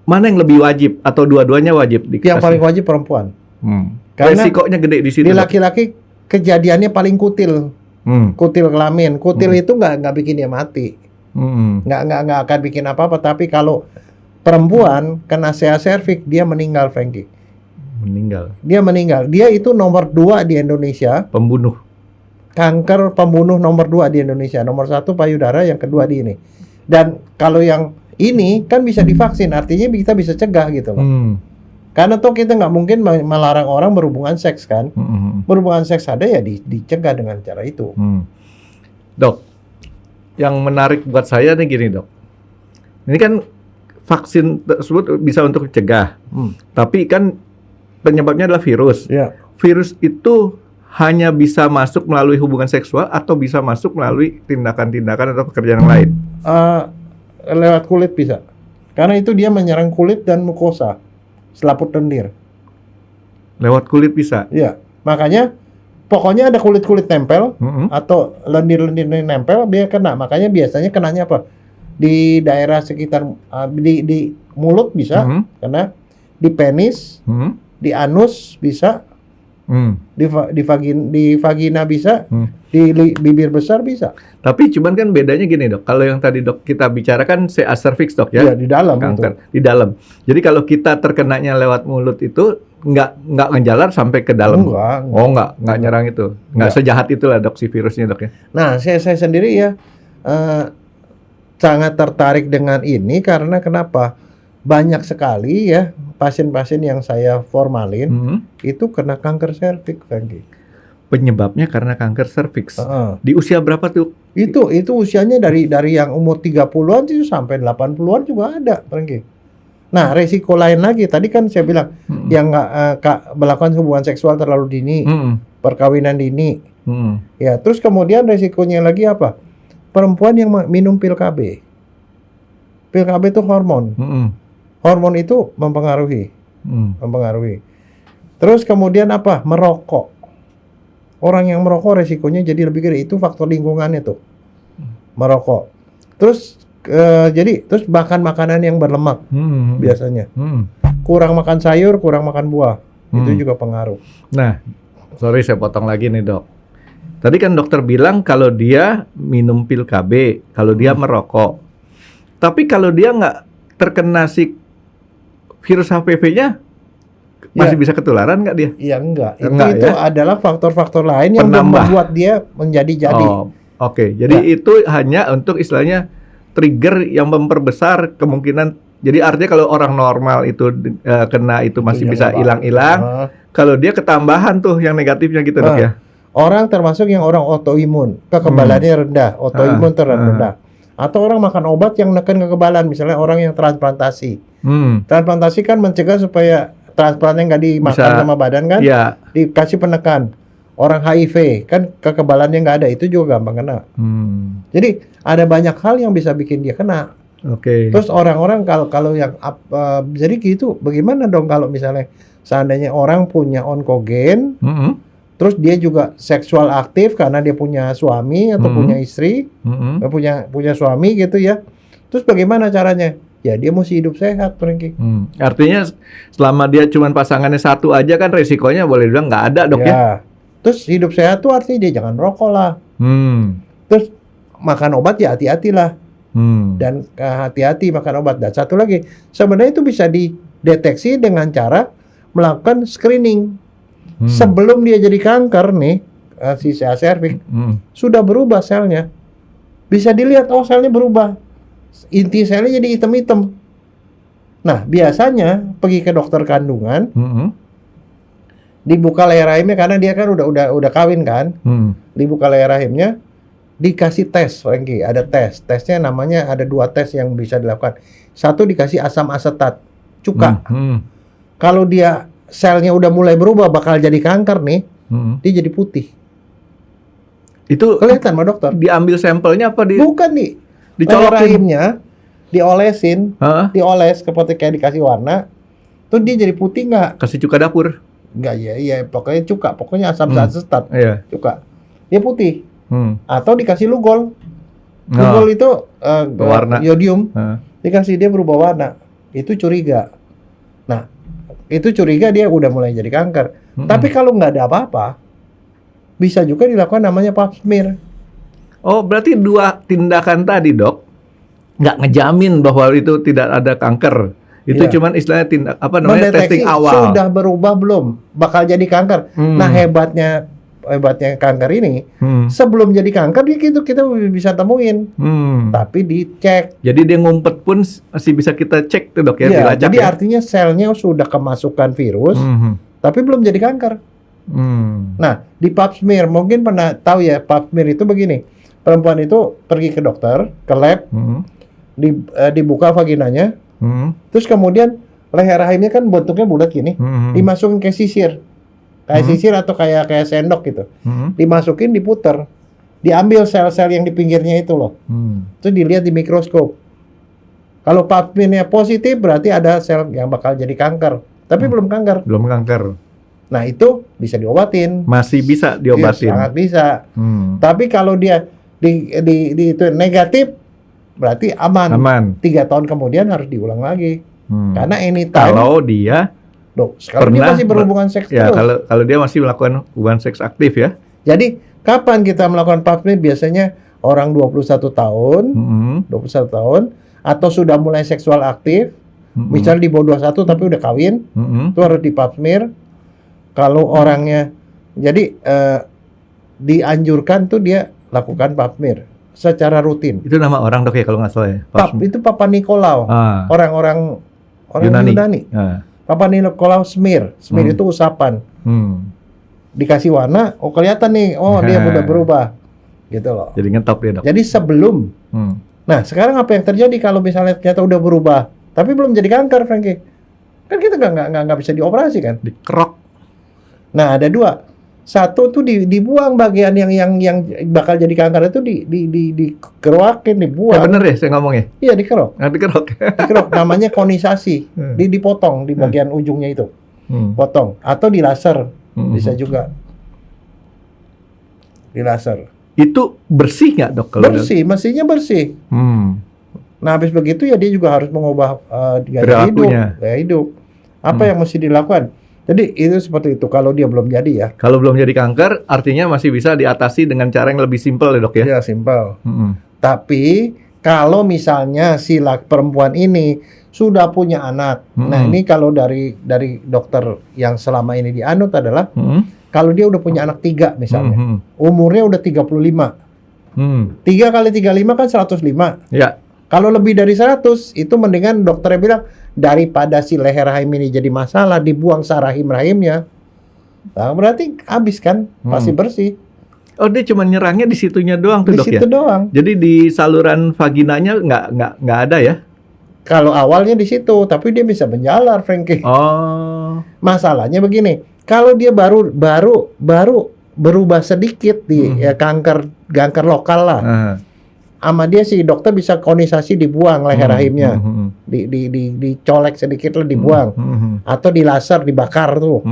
Mana yang lebih wajib atau dua-duanya wajib dikasih? Yang paling wajib perempuan. Karena resikonya gede di situ. Di Dok. laki-laki kejadiannya paling kutil. Kutil kelamin. Kutil itu nggak bikin dia mati. Nggak akan bikin apa-apa. Tapi kalau perempuan kena CA cervix, dia meninggal, Frankie. Dia meninggal. Dia itu nomor 2 di Indonesia. Pembunuh. Kanker pembunuh nomor 2 di Indonesia. Nomor 1 payudara, yang kedua di ini. Dan kalau yang ini kan bisa divaksin, artinya kita bisa cegah gitu loh. Karena toh kita nggak mungkin melarang orang berhubungan seks kan. Berhubungan seks ada ya dicegah dengan cara itu. Dok, yang menarik buat saya nih gini, Dok. Ini kan vaksin tersebut bisa untuk cegah. Tapi kan penyebabnya adalah virus. Ya. Virus itu hanya bisa masuk melalui hubungan seksual atau bisa masuk melalui tindakan-tindakan atau pekerjaan yang lain? Lewat kulit bisa. Karena itu dia menyerang kulit dan mukosa. Selaput lendir. Lewat kulit bisa? Iya. Makanya pokoknya ada kulit-kulit nempel atau lendir-lendir nempel dia kena. Makanya biasanya kenanya apa? Di daerah sekitar di mulut bisa kena, di penis, di anus bisa, di vagina bisa, di bibir besar bisa. Tapi cuman kan bedanya gini, Dok. Kalau yang tadi Dok kita bicarakan CA cervix, Dok ya. Iya, di dalam kanker itu. di dalam. Jadi kalau kita terkenanya lewat mulut itu nggak ngejalar sampai ke dalam. Enggak nyerang itu. Nggak sejahat itulah, Dok, si virusnya, Dok ya. Nah, saya sendiri ya sangat tertarik dengan ini karena kenapa? Banyak sekali ya pasien-pasien yang saya formalin itu kena kanker serviks, Frankie. Penyebabnya karena kanker serviks. Di usia berapa tuh? Itu usianya dari yang umur 30-an itu sampai 80-an juga ada, Frankie. Nah, resiko lain lagi tadi kan saya bilang yang melakukan hubungan seksual terlalu dini, perkawinan dini. Ya, terus kemudian resikonya lagi apa? Perempuan yang minum pil KB. Pil KB itu hormon. Hormon itu mempengaruhi. Terus kemudian apa? Merokok. Orang yang merokok resikonya jadi lebih gede. Itu faktor lingkungannya tuh. Merokok. Terus terus makan makanan yang berlemak biasanya. Kurang makan sayur, kurang makan buah. Itu juga pengaruh. Nah, sorry saya potong lagi nih, Dok. Tadi kan dokter bilang kalau dia minum pil KB, kalau dia merokok. Tapi kalau dia nggak terkena si virus HPV-nya, masih bisa ketularan nggak dia? Iya, enggak. Enggak, itu ya? adalah faktor-faktor lain yang membuat dia menjadi-jadi. Oh, oke. Jadi itu hanya untuk istilahnya trigger yang memperbesar kemungkinan. Jadi artinya kalau orang normal itu kena itu masih bisa hilang-hilang. Kalau dia ketambahan tuh yang negatifnya gitu, Dok ya. Orang termasuk yang orang autoimun, kekebalannya rendah, autoimun rendah. Atau orang makan obat yang neken kekebalan, misalnya orang yang transplantasi. Transplantasi kan mencegah supaya transplantnya nggak dimakan sama badan kan, dikasih penekan. Orang HIV kan kekebalannya nggak ada, itu juga gampang kena. Jadi ada banyak hal yang bisa bikin dia kena. Terus orang-orang kalau yang jadi gitu, bagaimana dong kalau misalnya seandainya orang punya onkogen, terus dia juga seksual aktif karena dia punya suami atau punya istri, punya suami gitu ya. Terus bagaimana caranya? Ya dia mesti hidup sehat, Frankie. Artinya selama dia cuma pasangannya satu aja kan resikonya boleh bilang nggak ada, Dok ya. Terus hidup sehat tuh artinya dia jangan rokok lah. Terus makan obat ya hati-hatilah. Dan hati-hati makan obat. Dan satu lagi, sebenarnya itu bisa dideteksi dengan cara melakukan screening. Sebelum dia jadi kanker nih, si CA cervix, sudah berubah selnya. Bisa dilihat, oh selnya berubah. Inti selnya jadi hitam-hitam. Nah, biasanya pergi ke dokter kandungan, dibuka leher rahimnya karena dia kan udah kawin kan. Dibuka leher rahimnya, dikasih tes, Frankie, ada tes. Tesnya namanya ada 2 tes yang bisa dilakukan. Satu dikasih asam asetat, cuka. Kalau dia selnya udah mulai berubah bakal jadi kanker nih, dia jadi putih. Itu Kelihatan sama dokter. diambil sampelnya apa Bukan nih. Leher dicolokin? rahimnya diolesin, Hah? dioles seperti kayak dikasih warna. Tuh dia jadi putih nggak? Kasih cuka dapur? Nggak, ya pokoknya cuka, pokoknya asam setat, Iya. cuka. Dia putih. Hmm. Atau dikasih lugol. Oh. Lugol itu Berwarna. iodium. Hah. Dikasih dia berubah warna. Itu curiga. Nah, itu curiga dia udah mulai jadi kanker. Tapi kalau nggak ada apa-apa, bisa juga dilakukan namanya pap smear. Oh, berarti 2 tindakan tadi, Dok, nggak ngejamin bahwa itu tidak ada kanker. Itu Iya. cuman istilahnya Mendeteksi testing awal. sudah berubah belum, bakal jadi kanker. Nah, hebatnya kanker ini, sebelum jadi kanker kita bisa temuin. Tapi dicek. Jadi dia ngumpet pun masih bisa kita cek tuh, Dok, ya, Iya, dilacak jadi ya. artinya selnya sudah kemasukan virus, tapi belum jadi kanker. Nah, di pap smear mungkin pernah tahu ya, pap smear itu begini. Perempuan itu pergi ke dokter, ke lab, dibuka vaginanya, terus kemudian leher rahimnya kan bentuknya bulat gini, dimasukin ke sisir. Kayak sisir atau kayak sendok gitu. Dimasukin, diputer. Diambil sel-sel yang di pinggirnya itu loh. Terus dilihat di mikroskop. Kalau pap smear-nya positif berarti ada sel yang bakal jadi kanker, tapi belum kanker. Belum kanker. Nah, itu bisa diobatin. Masih bisa Iya, diobatin. sangat bisa. Tapi kalau dia di itu negatif, berarti aman. 3 tahun kemudian harus diulang lagi. Karena anytime. Kalau dia Kalau dia masih berhubungan seks ya, terus. kalau dia masih melakukan hubungan seks aktif ya. Jadi kapan kita melakukan pap smear? Biasanya orang 21 tahun, 21 tahun, atau sudah mulai seksual aktif. Misalnya di bawah 21 tapi udah kawin, itu harus di pap smear. Kalau orangnya, jadi dianjurkan tuh dia lakukan pap smear secara rutin. Itu nama orang, Dok, ya, kalau nggak salah ya. Itu Papa Nikolaus. Orang Yunani. Papa Nikolaus smear itu usapan. Dikasih warna, oh kelihatan nih, oh dia udah berubah, gitu loh. Jadi ngetop ya, Dok. Jadi sebelum. Nah, sekarang apa yang terjadi kalau misalnya ternyata udah berubah, tapi belum jadi kanker, Frankie? Kan kita nggak bisa dioperasi kan? Dikerok. Nah, ada 2. Satu tuh dibuang bagian yang bakal jadi kanker itu dikeroakin, dibuang. Ya bener ya saya ngomongnya? Iya, dikerok. Dikerok. Dikerok, namanya konisasi. Dipotong di bagian ujungnya itu. Potong atau di laser. Bisa juga. Di laser. Itu bersih nggak, Dok? Kalau Bersih, mesinnya bersih. Nah, habis begitu ya dia juga harus mengubah gaya hidup. Apa yang mesti dilakukan? Jadi itu seperti itu kalau dia belum jadi ya. Kalau belum jadi kanker, artinya masih bisa diatasi dengan cara yang lebih simpel ya, Dok, ya? Ya, simpel. Tapi kalau misalnya si perempuan ini sudah punya anak. Nah, ini kalau dari dokter yang selama ini dianut adalah kalau dia udah punya anak 3 misalnya. Umurnya udah 35. 3 kali 35 kan 105. Ya. Kalau lebih dari 100, itu mendingan dokternya bilang, daripada si leher rahim ini jadi masalah, dibuang rahimnya. Nah, berarti habis kan, pasti bersih. Oh, dia cuma nyerangnya di situnya doang tuh, Di Dok, situ ya? doang. Jadi di saluran vaginanya nggak ada ya? Kalau awalnya di situ, tapi dia bisa menjalar, Frankie. Oh. Masalahnya begini, kalau dia baru berubah sedikit di kanker lokal lah. Sama dia si dokter bisa konisasi dibuang leher rahimnya, dicolek sedikit lah dibuang, atau di laser dibakar tuh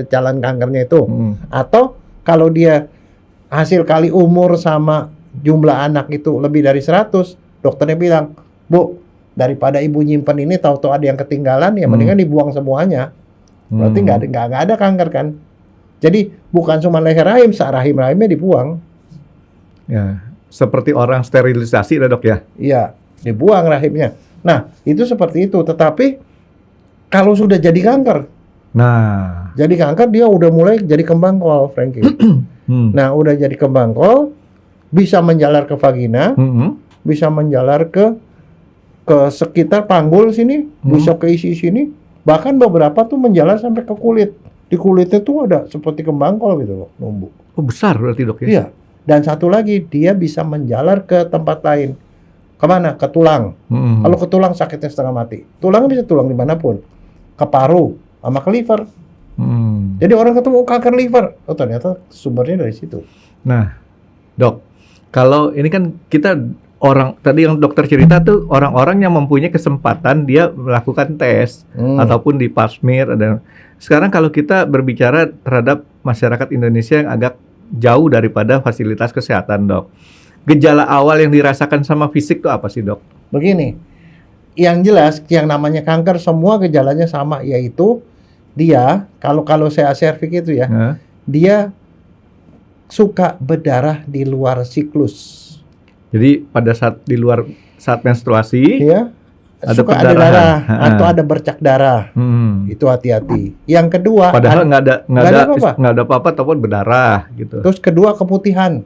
jalan kankernya itu, atau kalau dia hasil kali umur sama jumlah anak itu lebih dari 100, dokternya bilang, Bu, daripada ibu nyimpen ini tahu-tahu ada yang ketinggalan, ya mendingan dibuang semuanya, berarti nggak ada kanker kan. Jadi bukan cuma leher rahim, rahimnya dibuang. Ya. Seperti orang sterilisasi, Dok, ya? Iya, dibuang rahimnya. Nah, itu seperti itu. Tetapi kalau sudah jadi kanker, jadi kanker dia udah mulai jadi kembang kol, Frankie. Nah, udah jadi kembang kol, bisa menjalar ke vagina, bisa menjalar ke sekitar panggul sini, bisa ke isi sini, bahkan beberapa tuh menjalar sampai ke kulit. Di kulitnya tuh ada seperti kembang kol gitu loh, numbuh. Oh, besar berarti, Dok, ya? Iya. Dan satu lagi, dia bisa menjalar ke tempat lain. Kemana? Ke tulang. Kalau ke tulang sakitnya setengah mati. Tulang bisa tulang dimanapun. Ke paru, sama ke liver. Jadi orang ketemu kanker liver. Oh, ternyata sumbernya dari situ. Nah, Dok, kalau ini kan kita tadi yang dokter cerita tuh orang-orang yang mempunyai kesempatan dia melakukan tes ataupun di pap smear. Sekarang kalau kita berbicara terhadap masyarakat Indonesia yang agak jauh daripada fasilitas kesehatan, Dok. Gejala awal yang dirasakan sama fisik tuh apa sih, Dok? Begini, yang jelas yang namanya kanker semua gejalanya sama, yaitu dia kalau CA cervix itu ya, dia suka berdarah di luar siklus. Jadi pada saat menstruasi, Ya, suka ada darah atau ada bercak darah. Itu hati-hati. Yang kedua, padahal nggak ada apa-apa, ataupun berdarah gitu. Terus kedua, keputihan.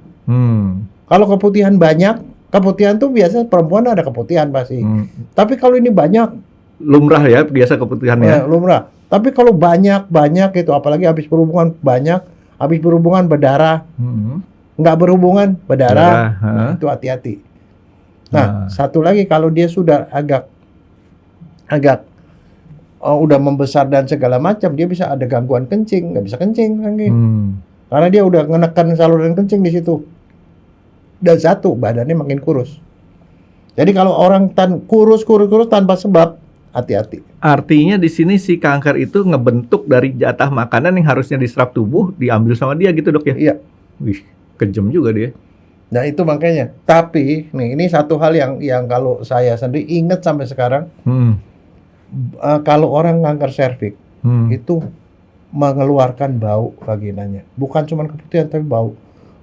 Kalau keputihan banyak, keputihan tuh biasa perempuan ada keputihan pasti. Tapi kalau ini banyak, lumrah ya, biasa keputihannya. Lumrah. Tapi kalau banyak itu, apalagi habis berhubungan berdarah. Nggak berhubungan berdarah, itu hati-hati. Nah, satu lagi, kalau dia sudah agak udah membesar dan segala macam, dia bisa ada gangguan kencing, nggak bisa kencing lagi. Karena dia udah menekan saluran kencing di situ. Dan satu, badannya makin kurus. Jadi kalau orang kurus tanpa sebab, hati-hati. Artinya di sini si kanker itu ngebentuk dari jatah makanan yang harusnya diserap tubuh, diambil sama dia gitu, Dok ya? Iya. Wih, kejam juga dia. Nah itu makanya. Tapi nih, ini satu hal yang kalau saya sendiri ingat sampai sekarang, kalau orang kanker serviks itu mengeluarkan bau vaginanya, bukan cuma keputihan tapi bau.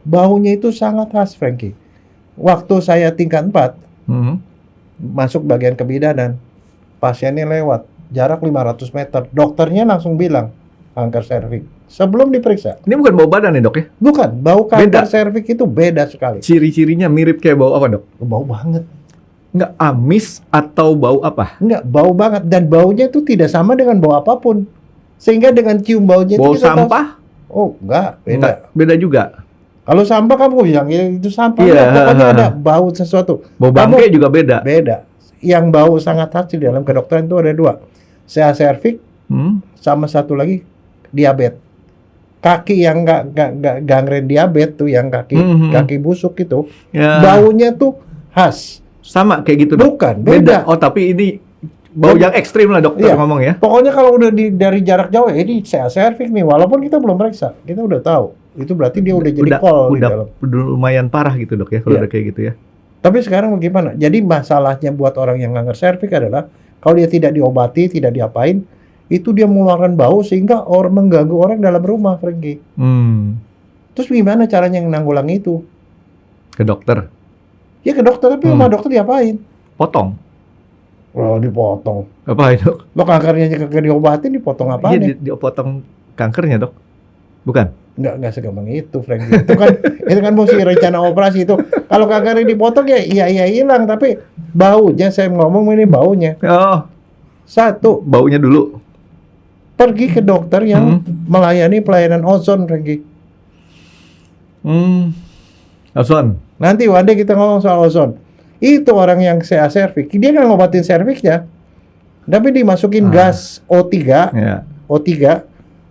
Baunya itu sangat khas, Frankie. Waktu saya tingkat 4 masuk bagian kebidanan, pasiennya lewat jarak 500 meter, dokternya langsung bilang kanker serviks sebelum diperiksa. Ini bukan bau badan nih, Dok ya? Bukan, bau kanker serviks itu beda sekali. Ciri-cirinya mirip kayak bau apa, Dok? Bau banget. Nggak amis atau bau apa? Nggak, bau banget. Dan baunya itu tidak sama dengan bau apapun. Sehingga dengan cium baunya bau itu kita sampah? Oh, enggak, beda. Enggak, beda juga. Kalau sampah kamu bilang ya itu sampah, Iya. pokoknya ada bau sesuatu. Bau bangke juga beda. Beda. Yang bau sangat khas di dalam kedokteran itu ada 2. CA cervix sama satu lagi diabetes. Kaki yang nggak gangren diabetes tuh, yang kaki busuk itu, baunya tuh khas. Sama kayak gitu, Dok? Bukan, beda. Oh, tapi ini bau yang ekstrim lah dokter ngomong ya. Pokoknya kalau udah dari jarak jauh, ini CA cervix nih, walaupun kita belum periksa, kita udah tahu. Itu berarti dia udah jadi kol di dalam. Udah lumayan parah gitu, Dok ya, kalau udah kayak gitu ya. Tapi sekarang bagaimana? Jadi masalahnya buat orang yang kanker serviks adalah kalau dia tidak diobati, tidak diapain, itu dia mengeluarkan bau sehingga mengganggu orang dalam rumah, Frankie. Terus gimana caranya nanggulangi itu? Ke dokter. Ya ke dokter, tapi sama dokter diapain? Potong. Oh, dipotong. Apa itu? Lo kankernya kagak diobatin, dipotong apaan? Iya, dipotong kankernya, Dok. Bukan? Nggak segampang itu, Frankie. Itu kan mesti rencana operasi itu. Kalau kankernya dipotong ya iya hilang, tapi baunya, saya ngomong ini baunya. Oh. Satu, baunya dulu. Pergi ke dokter yang melayani pelayanan ozon, Frankie. Ozon. Nanti one day kita ngomong soal ozon. Itu orang yang CA cervix, dia nggak ngobatin cervixnya, tapi dimasukin gas O3, O3.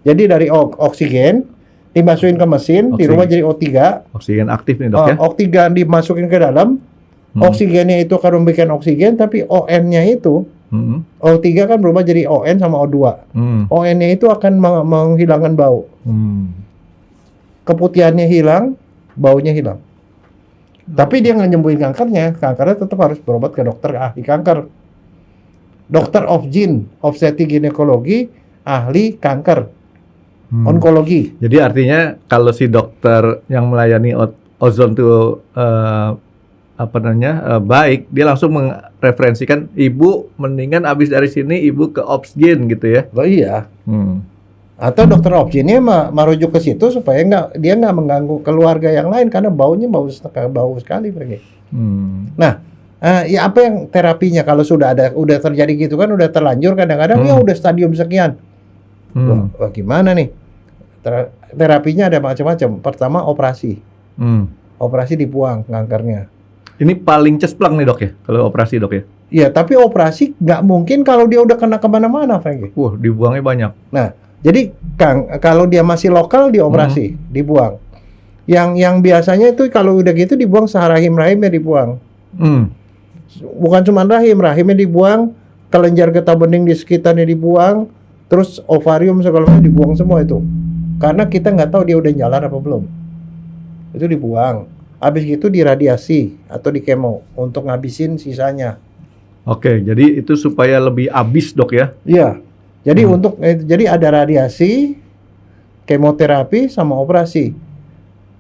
Jadi dari oksigen dimasukin ke mesin, di rumah jadi O3. Oksigen aktif nih, Dok ya. O3 dimasukin ke dalam, oksigennya itu akan memberikan oksigen, tapi ON-nya itu, O3 kan berubah jadi ON sama O2. ON-nya itu akan menghilangkan bau. Keputihannya hilang, baunya hilang. Tapi dia nggak nyembuhin kankernya tetap harus berobat ke dokter ahli kanker. Dokter obgyn, obstetrik ginekologi, ahli kanker, onkologi. Jadi artinya kalau si dokter yang melayani ozon itu baik, dia langsung mereferensikan ibu mendingan abis dari sini ibu ke obgyn gitu ya? Oh iya. Atau dokter obgynnya merujuk ke situ supaya dia nggak mengganggu keluarga yang lain karena baunya bau sekali, Frankie. Nah, ya apa yang terapinya kalau sudah terjadi gitu kan, udah terlanjur kadang-kadang ya udah stadium sekian. Wah, gimana nih? Terapinya ada macam-macam. Pertama operasi. Operasi dibuang kankernya. Ini paling cesplak nih, Dok ya, kalau operasi, Dok ya? Iya, tapi operasi nggak mungkin kalau dia udah kena kemana-mana, Frankie. Wah, dibuangnya banyak. Nah, jadi Kang, kalau dia masih lokal dioperasi, dibuang. Yang biasanya itu kalau udah gitu dibuang rahimnya dibuang. Bukan cuma rahimnya dibuang, kelenjar getah bening di sekitarnya dibuang, terus ovarium segala macam dibuang semua itu. Karena kita nggak tahu dia udah jalan apa belum. Itu dibuang. Habis itu diradiasi atau di kemo untuk ngabisin sisanya. Oke, jadi itu supaya lebih habis, Dok ya? Iya. Jadi jadi ada radiasi, kemoterapi sama operasi.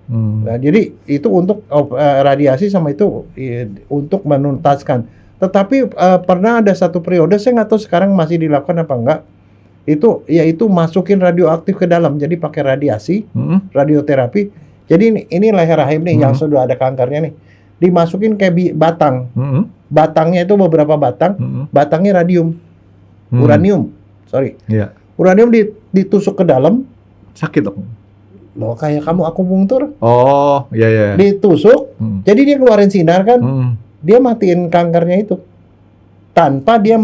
Nah, jadi itu untuk radiasi sama itu untuk menuntaskan. Tetapi pernah ada satu periode, saya nggak tahu sekarang masih dilakukan apa enggak. Itu yaitu masukin radioaktif ke dalam. Jadi pakai radiasi, radioterapi. Jadi ini leher rahim nih yang sudah ada kankernya nih. Dimasukin kayak batang. Batangnya itu beberapa batang. Batangnya uranium. Iya. Uranium ditusuk ke dalam. Sakit, Dok. Loh, kayak kamu akupunktur. Oh, iya. Ditusuk, jadi dia keluarin sinar kan, dia matiin kankernya itu tanpa dia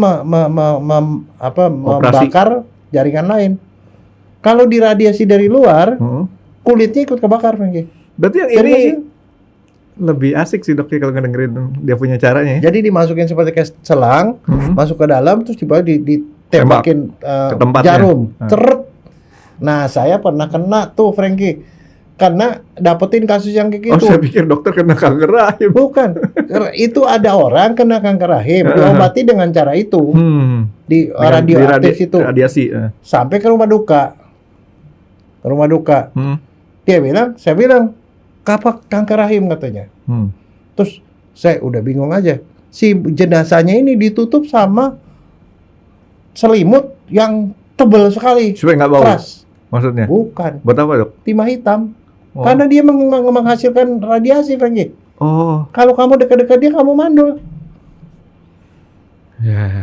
membakar jaringan lain. Kalau diradiasi dari luar, kulitnya ikut kebakar, Franky. Berarti yang ini lebih asik sih, Dok, kalau ngedengerin dia punya caranya. Jadi dimasukin seperti kayak selang, masuk ke dalam, terus ditembakin jarum, ceret. Nah, saya pernah kena tuh, Franky. Karena dapetin kasus yang kayak gitu. Oh, saya pikir dokter kena kanker rahim. Bukan. Itu ada orang kena kanker rahim, diobati dengan cara itu. Di radioaktif itu. Radiasi. Sampai ke rumah duka. Saya bilang, kapak kanker rahim katanya. Terus saya udah bingung aja. Si jenazahnya ini ditutup sama selimut yang tebal sekali. Supaya nggak bau. Keras. Maksudnya? Bukan. Buat apa, Dok? Timah hitam. Oh. Karena dia menghasilkan radiasi, Franky. Oh. Kalau kamu dekat-dekat dia, kamu mandul. Ya.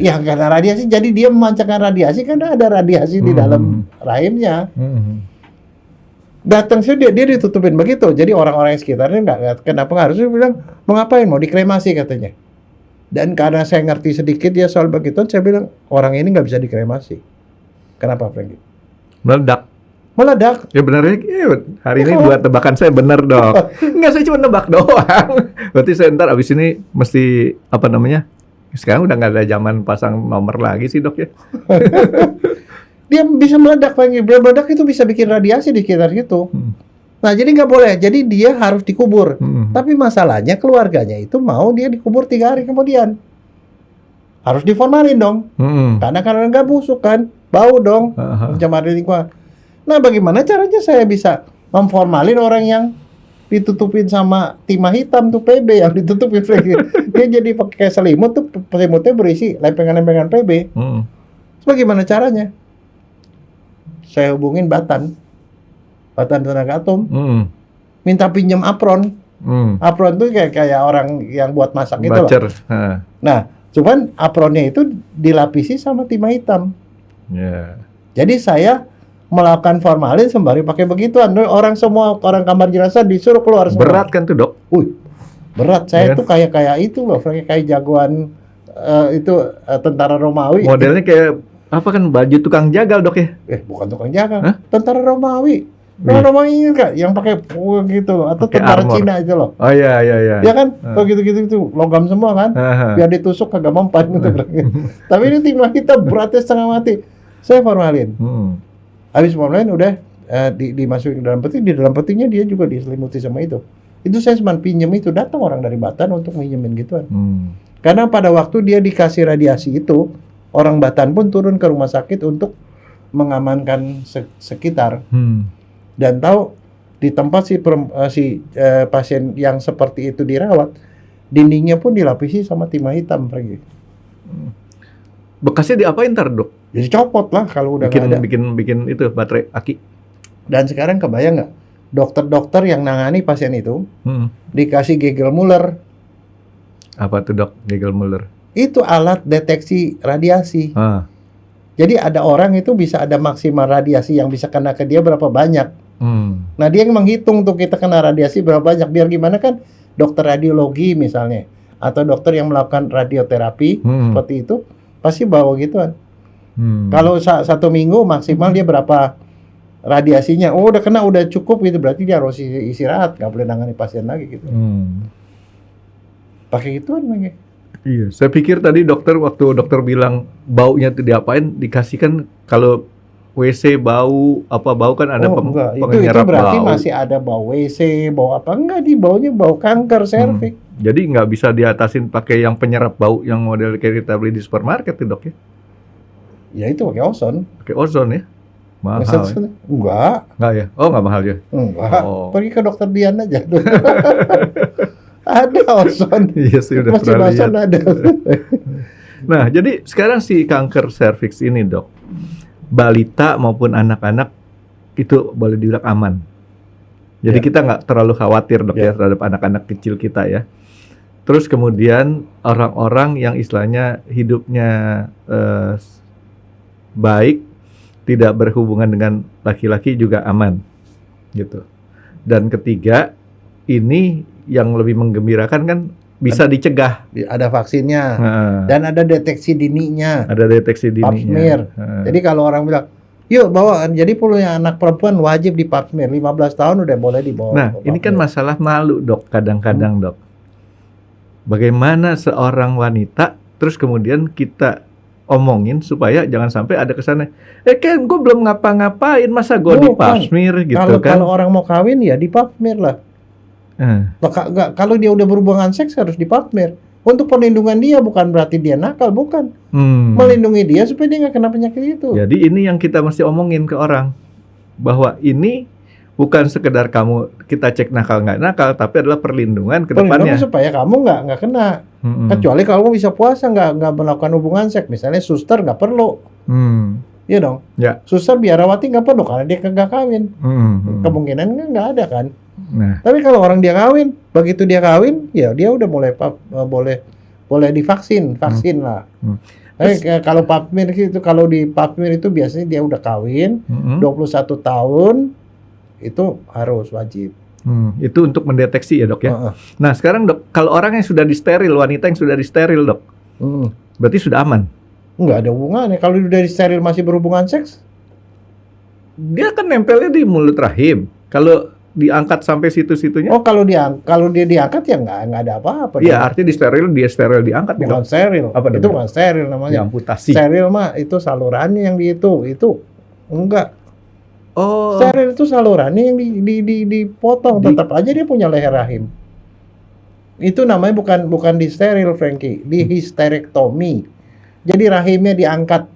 Ya, karena radiasi. Jadi dia memancarkan radiasi karena ada radiasi di dalam rahimnya. Datang sih dia ditutupin begitu. Jadi orang-orang yang sekitarnya nggak kena pengaruh. Dia bilang, mau ngapain? Mau dikremasi katanya. Dan karena saya ngerti sedikit ya soal begitu, saya bilang, orang ini nggak bisa dikremasi. Kenapa, Franky? Meledak. Ya benar ya, hari ini buat tebakan saya benar, Dok. Enggak, saya cuma nebak doang. Berarti saya ntar abis ini mesti apa namanya? Sekarang udah nggak ada zaman pasang nomor lagi sih, Dok ya. Dia bisa meledak, Franky. Meledak itu bisa bikin radiasi di sekitar situ. Nah, jadi nggak boleh. Jadi dia harus dikubur. Tapi masalahnya keluarganya itu mau dia dikubur 3 hari kemudian. Harus diformalin dong. Karena nggak busuk kan. Bau dong, pencemaran lingkungan. Nah, bagaimana caranya saya bisa memformalin orang yang ditutupin sama timah hitam tuh PB yang ditutupin dia jadi pakai selimut tuh, selimutnya berisi lempengan-lempengan PB. Bagaimana caranya? Saya hubungin Batan Tenaga Atom, minta pinjam apron. Apron tuh kayak orang yang buat masak gitu loh. Nah, cuman apronnya itu dilapisi sama timah hitam. Jadi saya melakukan formalin sembari pakai begituan. Semua orang kamar jenazah disuruh keluar semua. Berat kan tuh, Dok? Berat. Saya tuh kayak itu loh, kayak jagoan tentara Romawi. Modelnya kayak apa kan, baju tukang jagal, Dok ya? Bukan tukang jagal. Tentara Romawi. Romawi ingat gak? Yang pakai gitu loh, atau tentara Cina itu loh. Oh iya. Ya kan? Begitu logam semua kan? Biar ditusuk kagak mempan gitu. Tapi ini timah kita beratnya setengah mati. Saya formalin. Habis formalin udah dimasukin ke dalam peti. Di dalam petinya dia juga diselimuti sama itu. Itu saya cuma pinjem itu. Datang orang dari Batan untuk minjemin gituan. Karena pada waktu dia dikasih radiasi itu, orang Batan pun turun ke rumah sakit untuk mengamankan sekitar. Dan tahu di tempat si pasien yang seperti itu dirawat, dindingnya pun dilapisi sama timah hitam, pergi. Bekasnya diapain ntar, Dok? Jadi copot lah kalau udah nggak ada. Bikin itu baterai aki. Dan sekarang kebayang nggak, dokter-dokter yang nangani pasien itu dikasih Geiger-Müller. Apa tuh, Dok, Geiger-Müller? Itu alat deteksi radiasi. Jadi ada orang itu bisa ada maksimal radiasi yang bisa kena ke dia berapa banyak. Nah, dia yang menghitung tuh kita kena radiasi berapa banyak. Biar gimana kan, dokter radiologi misalnya, atau dokter yang melakukan radioterapi seperti itu, pasti bawa gituan. Kalau 1 minggu maksimal dia berapa radiasinya. Oh, udah kena, udah cukup gitu, berarti dia harus istirahat, nggak boleh nangani pasien lagi gitu. Pakai gituan lagi. Iya, saya pikir tadi waktu dokter bilang baunya tuh diapain, dikasihkan kalau WC bau kan ada enggak. Itu penyerap berarti bau. masih ada bau WC, bau apa? Enggak, baunya bau kanker serviks. Jadi nggak bisa diatasin pakai yang penyerap bau yang model kayak kita beli di supermarket tuh dok ya? Ya itu pakai ozon. Pakai ozon ya? Mahal ya? Enggak ya? Oh nggak mahal ya? Enggak. Oh. Pergi ke dokter Dian aja. Ada ozon. Iya sih udah Masih pernah ozon lihat. ada. Nah jadi sekarang si kanker serviks ini dok, balita maupun anak-anak itu boleh dibilang aman. Jadi Ya. kita nggak terlalu khawatir dok ya Ya. terhadap anak-anak kecil kita ya. Terus kemudian orang-orang yang istilahnya hidupnya baik, tidak berhubungan dengan laki-laki juga aman, gitu. Dan ketiga, ini yang lebih menggembirakan kan bisa dicegah. Ada vaksinnya. Nah, Dan ada deteksi dininya. ada deteksi Pap dininya. smear. Jadi kalau orang bilang, yuk bawa, jadi punya anak perempuan wajib di pap smear, 15 tahun udah boleh dibawa. Nah, ke ini pap kan smear. masalah malu dok, kadang-kadang dok. Bagaimana seorang wanita, terus kemudian kita omongin supaya jangan sampai ada kesannya, Ken, gue belum ngapa-ngapain, masa gue di Bukan. pap smear gitu kan? Kalau orang mau kawin ya di pap smear lah. Kalau dia udah berhubungan seks harus di pap smear. Untuk perlindungan dia, bukan berarti dia nakal, bukan. Melindungi dia supaya dia nggak kena penyakit itu. Jadi ini yang kita mesti omongin ke orang, bahwa ini bukan sekedar kita cek nakal nggak nakal, tapi adalah perlindungan ke depannya. Perlindungan supaya kamu nggak kena. Kecuali kalau kamu bisa puasa nggak melakukan hubungan seks, misalnya suster nggak perlu, iya dong. Ya. Suster biarawati nggak perlu karena dia nggak kawin. Kemungkinan nggak ada kan. Nah, Tapi kalau orang dia kawin, begitu dia kawin, ya dia udah mulai boleh divaksin, lah. Kalau pap smear itu, kalau di pap smear itu biasanya dia udah kawin, 21 tahun itu harus wajib. Itu untuk mendeteksi ya dok ya. Nah sekarang dok, kalau orang yang sudah disteril, wanita yang sudah disteril dok, berarti sudah aman. Nggak ada hubungannya. Kalau udah disteril masih berhubungan seks, Dia kan nempelnya di mulut rahim. Kalau diangkat sampai situ-situnya, kalau dia diangkat ya nggak ada apa-apa. iya artinya dia steril diangkat nih, Bukan dok. steril. Apa Itu dong? bukan steril namanya. Diamputasi. Steril mah itu salurannya yang itu enggak. Oh. Steril itu salurannya yang dipotong, tetap aja dia punya leher rahim. Itu namanya bukan di steril, Frankie, di histerektomi. Jadi rahimnya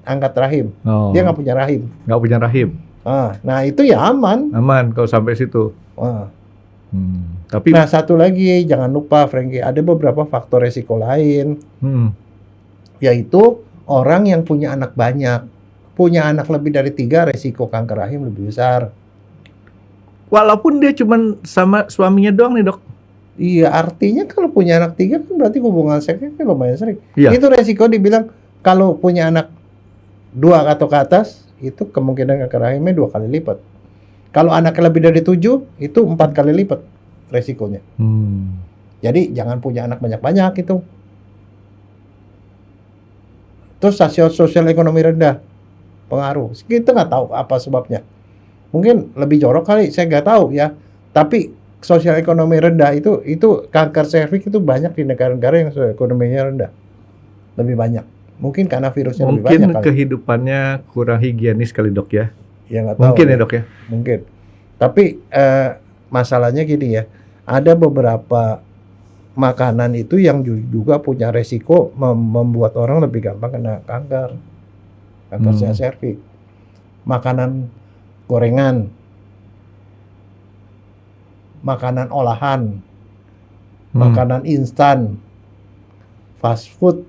angkat rahim. Oh. Dia nggak punya rahim. Nggak punya rahim. Nah itu ya aman. Aman kalau sampai situ. Tapi Nah satu lagi jangan lupa, Frankie, ada beberapa faktor resiko lain, yaitu orang yang punya anak banyak. Punya anak lebih dari 3, resiko kanker rahim lebih besar. walaupun dia cuman sama suaminya doang nih dok. Iya, artinya kalau punya anak 3 kan berarti hubungan seksnya kan lumayan sering. Iya. Itu resiko dibilang kalau punya anak 2 atau ke atas, itu kemungkinan kanker rahimnya 2 kali lipat. Kalau anaknya lebih dari 7, itu 4 kali lipat resikonya. Jadi jangan punya anak banyak-banyak itu. Terus sosial ekonomi rendah, pengaruh. Kita nggak tahu apa sebabnya. Mungkin lebih jorok kali, saya nggak tahu ya. Tapi sosial ekonomi rendah itu kanker serviks itu banyak di negara-negara yang sosial ekonominya rendah. Lebih banyak. Mungkin karena virusnya lebih banyak Mungkin kali. kehidupannya kurang higienis kali dok ya. Ya nggak tahu. Mungkin ya dok ya. Mungkin. Tapi masalahnya gini ya. Ada beberapa makanan itu yang juga punya resiko membuat orang lebih gampang kena kanker serviks. Makanan gorengan, makanan olahan, makanan instan, fast food.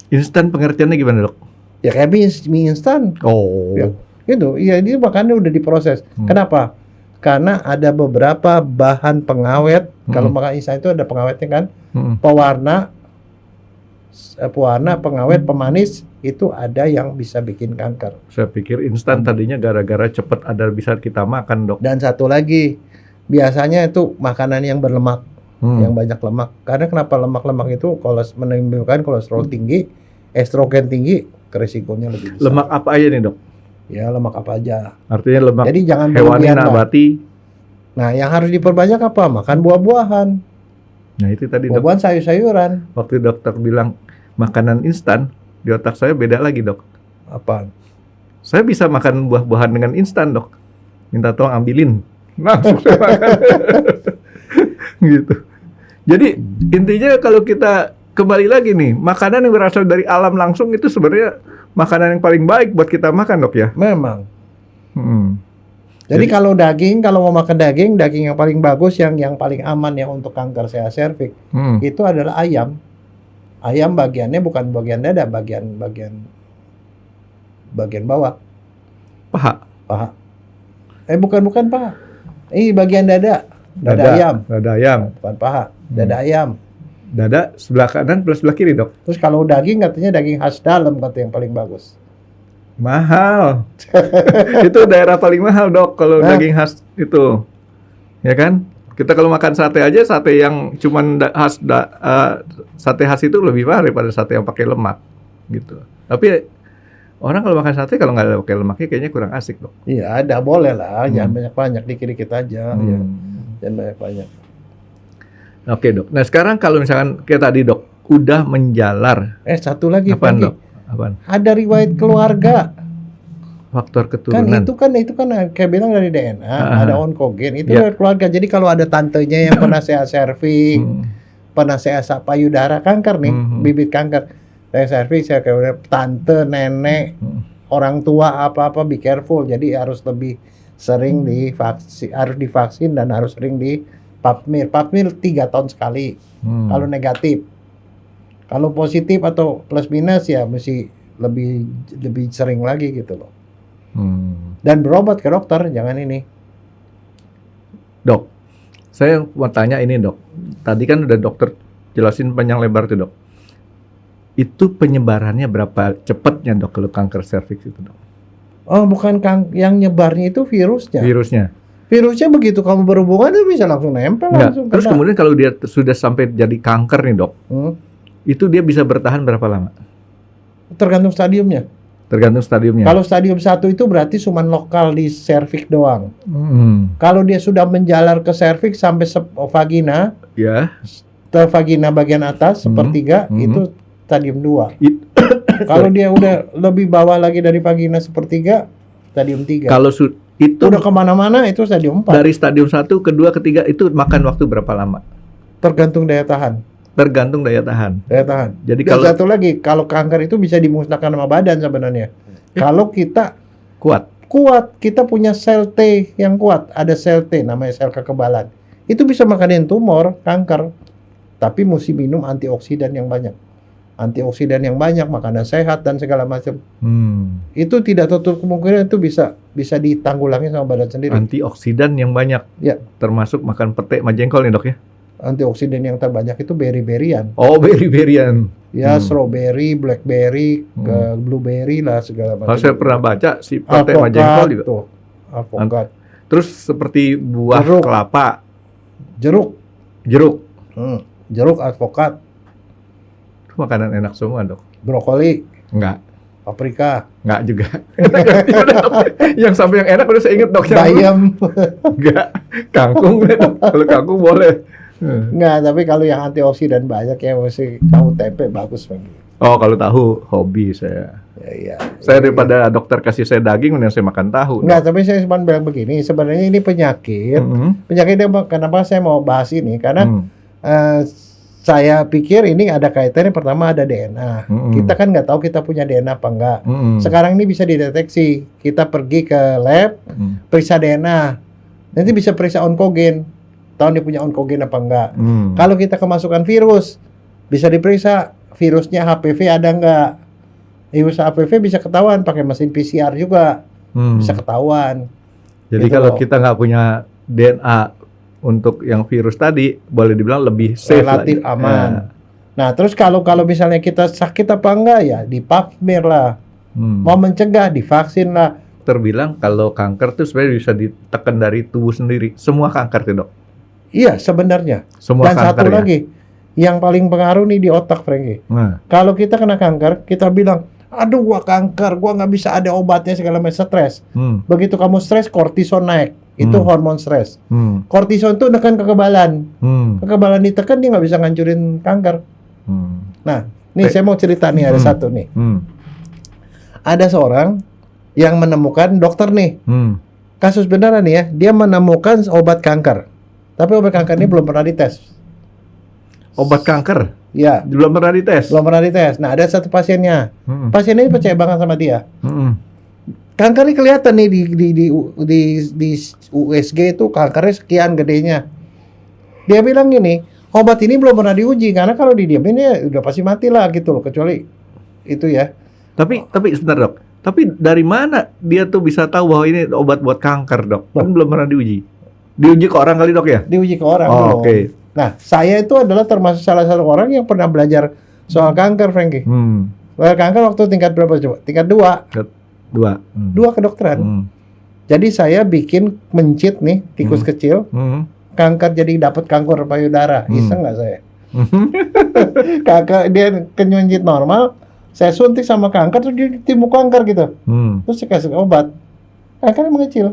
Instan pengertiannya gimana dok? Ya kayak mie instan. Oh. Ya. Gitu. Iya, ini makannya udah diproses. Kenapa? Karena ada beberapa bahan pengawet. Kalau makan instan itu ada pengawetnya kan? Pewarna, pengawet, pemanis, itu ada yang bisa bikin kanker. Saya pikir instan tadinya gara-gara cepet ada bisa kita makan dok. Dan satu lagi, biasanya itu makanan yang berlemak, yang banyak lemak. Karena kenapa lemak-lemak itu menimbulkan kolesterol tinggi, estrogen tinggi, resikonya lebih besar. Lemak apa aja nih dok? Ya lemak apa aja. Artinya lemak Jadi jangan hewani, berlebihan lah. nabati. Nah, yang harus diperbanyak apa? Makan buah-buahan. Nah itu tadi dok. Buah-buahan, sayur-sayuran. Waktu dokter bilang makanan instan, di otak saya beda lagi dok. Apa? Saya bisa makan buah-buahan dengan instan dok. Minta tolong ambilin. Langsung saya makan. Gitu. Jadi intinya kalau kita kembali lagi nih, makanan yang berasal dari alam langsung itu sebenarnya makanan yang paling baik buat kita makan dok ya. Memang. Jadi- Jadi kalau daging, kalau mau makan daging yang paling bagus, yang paling aman ya untuk kanker serviks, itu adalah ayam. Ayam bagiannya bukan bagian dada, bagian bawah, Paha. paha. Bukan paha. Ini bagian dada ayam, Dada ayam. bukan paha, dada ayam. Dada sebelah kanan plus sebelah kiri dok. Terus kalau daging katanya daging khas dalam kata yang paling bagus. Mahal. Itu daerah paling mahal dok kalau daging khas itu. Ya kan? Kita kalau makan sate aja, sate yang cuman sate khas itu lebih mahal daripada sate yang pakai lemak gitu. Tapi orang kalau makan sate kalau nggak ada pakai lemaknya kayaknya kurang asik dok. Iya, ada boleh lah, jangan banyak-banyak, dikit-dikit aja. Ya. Jangan banyak-banyak. Oke dok. Nah sekarang kalau misalkan kayak tadi dok, udah menjalar. Satu lagi Apaan Franky. dok? Apaan? Ada riwayat keluarga. Faktor Kan keturunan. itu kan kayak bilang dari DNA, ada onkogen. Itu Ya. riwayat keluarga. Jadi kalau ada tantenya yang pernah serviks, pernah payudara kanker nih, bibit kanker. Serviks, kayak tante, nenek, orang tua apa-apa, be careful. Jadi harus lebih sering divaksin dan harus sering di pap smear. Pap smear 3 tahun sekali. Kalau negatif. Kalau positif atau plus minus ya mesti lebih sering lagi gitu loh. Dan berobat ke dokter, jangan ini. Dok, saya mau tanya ini dok. Tadi kan udah dokter jelasin panjang lebar tuh dok. Itu penyebarannya berapa cepatnya dok kalau kanker serviks itu dok? Oh, bukan yang nyebarnya itu virusnya. Virusnya begitu kamu berhubungan itu bisa langsung nempel. Enggak. Langsung Terus kena. kemudian kalau dia sudah sampai jadi kanker nih dok, itu dia bisa bertahan berapa lama? Tergantung stadiumnya. Tergantung stadiumnya. Kalau stadium 1 itu berarti cuma lokal di serviks doang. Kalau dia sudah menjalar ke serviks sampai vagina, Ya. ke vagina bagian atas sepertiga, itu stadium 2. Kalau dia udah lebih bawah lagi dari vagina sepertiga, stadium 3. Kalau itu udah kemana-mana itu stadium 4. dari stadium 1, kedua, ketiga itu makan waktu berapa lama? Tergantung daya tahan. Tergantung daya tahan. Daya tahan. Jadi Dan kalau satu lagi, kalau kanker itu bisa dimusnahkan sama badan sebenarnya. Kalau kita kuat. kita punya sel T yang kuat. Ada sel T, namanya sel kekebalan. Itu bisa makanin tumor, kanker. Tapi mesti minum antioksidan yang banyak. Antioksidan yang banyak, makanan sehat dan segala macam. Itu tidak tutup kemungkinan itu bisa ditanggulangi sama badan sendiri. Antioksidan yang banyak. Ya. Termasuk makan pete sama jengkol nih dok ya. Antioksidan yang terbanyak itu berry-berryan. Oh, berry-berryan. Ya, strawberry, blackberry, blueberry lah segala macam. Kalau saya pernah baca si pete sama jengkol juga. Tuh. Alpukat. Terus seperti buah Jeruk. kelapa, Jeruk. Jeruk, alpukat, itu makanan enak semua dok. brokoli, Enggak. paprika, Enggak juga. Yang sampai yang enak udah saya inget dok. Yang bayam. enggak. Kangkung deh dok. Kalau kangkung boleh. Enggak, tapi kalau yang antioksidan banyak ya mesti tahu tempe bagus bang. Oh kalau tahu hobi saya. Ya. Saya daripada dokter kasih saya daging, mending saya makan tahu. Enggak, tapi saya cuma bilang begini, sebenarnya ini penyakit. Penyakitnya kenapa saya mau bahas ini? Karena saya pikir ini ada kaitannya, pertama ada DNA. Kita kan nggak tahu kita punya DNA apa enggak. Sekarang ini bisa dideteksi. Kita pergi ke lab, periksa DNA. Nanti bisa periksa onkogen. Tahu dia punya onkogen apa enggak. Kalau kita kemasukan virus, bisa diperiksa virusnya HPV ada enggak. Virus HPV bisa ketahuan pakai mesin PCR juga. Bisa ketahuan. Jadi Gitu kalau loh. kita nggak punya DNA untuk yang virus tadi, boleh dibilang lebih safe Relatif lah. aman. Nah, terus kalau misalnya kita sakit apa enggak ya di pap smear lah. Mau mencegah divaksin lah. Terbilang kalau kanker tuh sebenarnya bisa ditekan dari tubuh sendiri. Semua kanker tuh dok. Iya, sebenarnya. Semua Dan kanker satu ya. lagi, yang paling pengaruh nih di otak, Franky. Nah, Kalau kita kena kanker, kita bilang, Aduh, gua kanker, gua nggak bisa ada obatnya segala macam, stres. Begitu kamu stres, kortison naik. Itu hormon stres. Kortison itu menekan kekebalan. Kekebalan ditekan, dia nggak bisa ngancurin kanker. Nah, nih saya mau cerita nih, ada satu nih. Ada seorang yang menemukan, dokter nih, kasus beneran nih ya, dia menemukan obat kanker. Tapi obat kanker ini belum pernah dites. Obat kanker? Ya. Belum pernah dites? Belum pernah dites. Nah, ada satu pasiennya. Pasien ini percaya banget sama dia. Kanker ini kelihatan nih di USG itu kankernya sekian gedenya. Dia bilang gini, obat ini belum pernah diuji karena kalau didiamin ya udah pasti mati lah gitu loh, kecuali itu ya. Tapi sebentar dok. Tapi dari mana dia tuh bisa tahu bahwa ini obat buat kanker dok? Kan belum pernah diuji. Diuji ke orang kali dok ya? Diuji ke orang. Oh, oke. Nah, saya itu adalah termasuk salah satu orang yang pernah belajar soal kanker, Frankie. Soal kanker waktu tingkat berapa coba? Tingkat 2. 2 kedokteran. Jadi saya bikin mencit nih, tikus kecil. Kanker jadi dapat kanker payudara. Iseng nggak saya? Kanker dia kenyunjit normal, saya suntik sama kanker terus dia timbul kanker gitu. Terus saya kasih obat. Kankernya mengecil.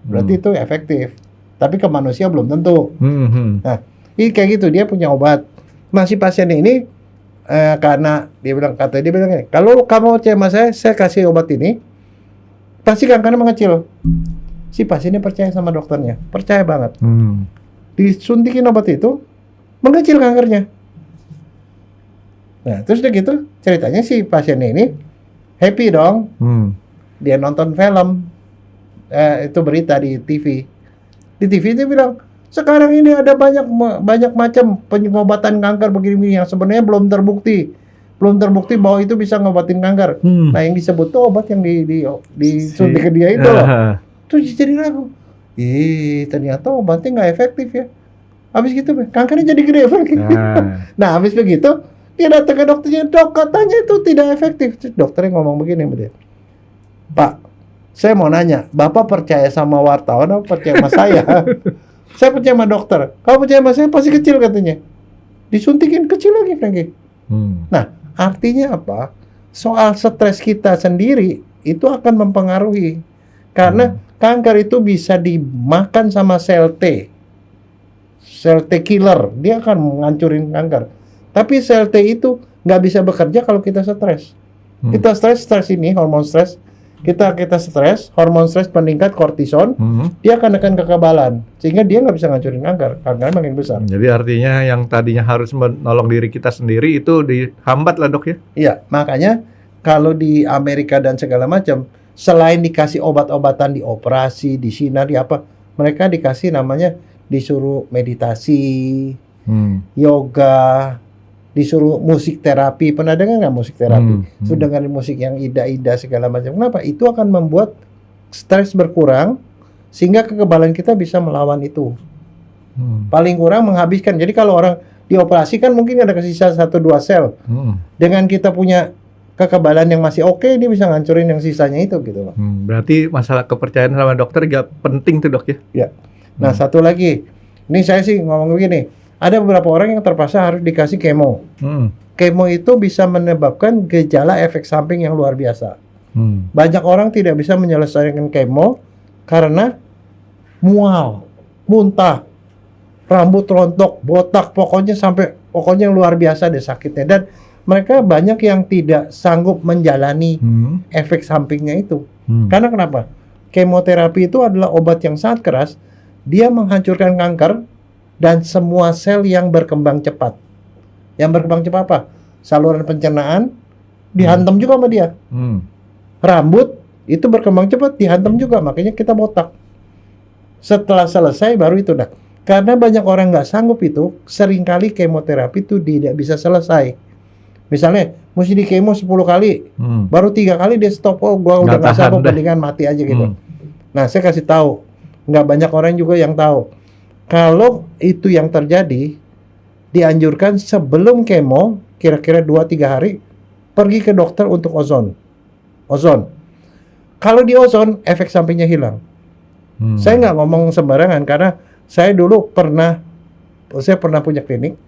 Berarti itu efektif. Tapi ke manusia belum tentu. Nah, ini kayak gitu, dia punya obat. Masih pasien ini karena dia bilang gini, kalau kamu percaya sama saya kasih obat ini, pasti kankernya mengecil. Si pasiennya percaya sama dokternya, percaya banget. Disuntikin obat itu, mengecil kankernya. Nah, terus udah gitu, ceritanya si pasiennya ini happy dong. Dia nonton film, itu berita di TV. Di TV dia bilang, sekarang ini ada banyak macam pengobatan kanker begini yang sebenarnya belum terbukti bahwa itu bisa ngobatin kanker. Nah, yang disebut tuh obat yang disuntik ke dia itu loh. Terus jadi ragu. Ternyata obatnya nggak efektif ya. Habis gitu, kankernya jadi gede. Nah, habis begitu dia datang ke dokternya, dok katanya itu tidak efektif. Terus dokternya ngomong begini sama dia, Pak, saya mau nanya, Bapak percaya sama wartawan atau percaya sama saya? Saya percaya sama dokter. Kalau percaya sama saya pasti kecil katanya. Disuntikin kecil lagi, Frankie. Nah, artinya apa? Soal stres kita sendiri itu akan mempengaruhi. Karena kanker itu bisa dimakan sama sel T. Sel T killer, dia akan menghancurin kanker. Tapi sel T itu nggak bisa bekerja kalau kita stres. Kita stres ini hormon stres. Kita stres, hormon stres meningkat, kortison, dia akan nekan kekebalan, sehingga dia nggak bisa ngancurin kankernya makin besar. Jadi artinya yang tadinya harus menolong diri kita sendiri itu dihambat lah dok ya? Iya, makanya kalau di Amerika dan segala macam, selain dikasih obat-obatan, dioperasi, di sinar, di apa, mereka dikasih namanya disuruh meditasi, yoga, disuruh musik terapi. Pernah dengar nggak musik terapi? Sudah dengerin musik yang ida-ida segala macam. Kenapa? Itu akan membuat stres berkurang sehingga kekebalan kita bisa melawan itu. Paling kurang menghabiskan. Jadi kalau orang dioperasi kan mungkin ada kesisa 1-2 sel. Dengan kita punya kekebalan yang masih oke, dia bisa ngancurin yang sisanya itu gitu. Berarti masalah kepercayaan sama dokter juga penting tuh dok ya? Ya. Nah, satu lagi. Ini saya sih ngomong begini. Ada beberapa orang yang terpaksa harus dikasih kemo. Kemo itu bisa menyebabkan gejala efek samping yang luar biasa. Banyak orang tidak bisa menyelesaikan kemo karena mual, muntah, rambut rontok, botak, pokoknya yang luar biasa deh sakitnya. Dan mereka banyak yang tidak sanggup menjalani efek sampingnya itu. Karena kenapa? Kemoterapi itu adalah obat yang sangat keras. Dia menghancurkan kanker dan semua sel yang berkembang cepat. Yang berkembang cepat apa? Saluran pencernaan dihantam juga sama dia. Rambut itu berkembang cepat dihantam juga, makanya kita botak. Setelah selesai baru itu dah. Karena banyak orang nggak sanggup itu, seringkali kemoterapi itu tidak bisa selesai. Misalnya mesti di kemo 10 kali, baru 3 kali dia stop. Oh, gua udah nggak sanggup, mendingan mati aja gitu. Nah, saya kasih tahu, nggak banyak orang juga yang tahu. Kalau itu yang terjadi, dianjurkan sebelum kemo, kira-kira 2-3 hari, pergi ke dokter untuk ozon. Kalau di ozon, efek sampingnya hilang. Saya nggak ngomong sembarangan, karena saya dulu pernah punya klinik,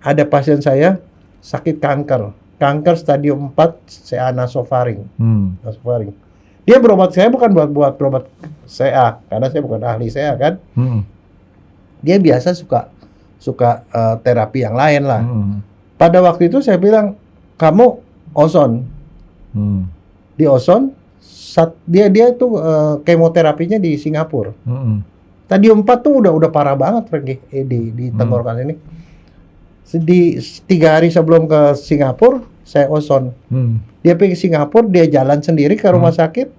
ada pasien saya sakit kanker kanker stadium 4 CA nasofaring. Nasofaring. Dia berobat saya bukan buat berobat CA, karena saya bukan ahli CA kan. Dia biasa suka terapi yang lain lah. Pada waktu itu saya bilang, kamu ozon. Di ozon, dia tuh kemoterapinya di Singapura. Stadium 4 tuh udah parah banget di tenggorokan ini. Di 3 hari sebelum ke Singapura, saya ozon. Dia pergi ke Singapura, dia jalan sendiri ke rumah sakit.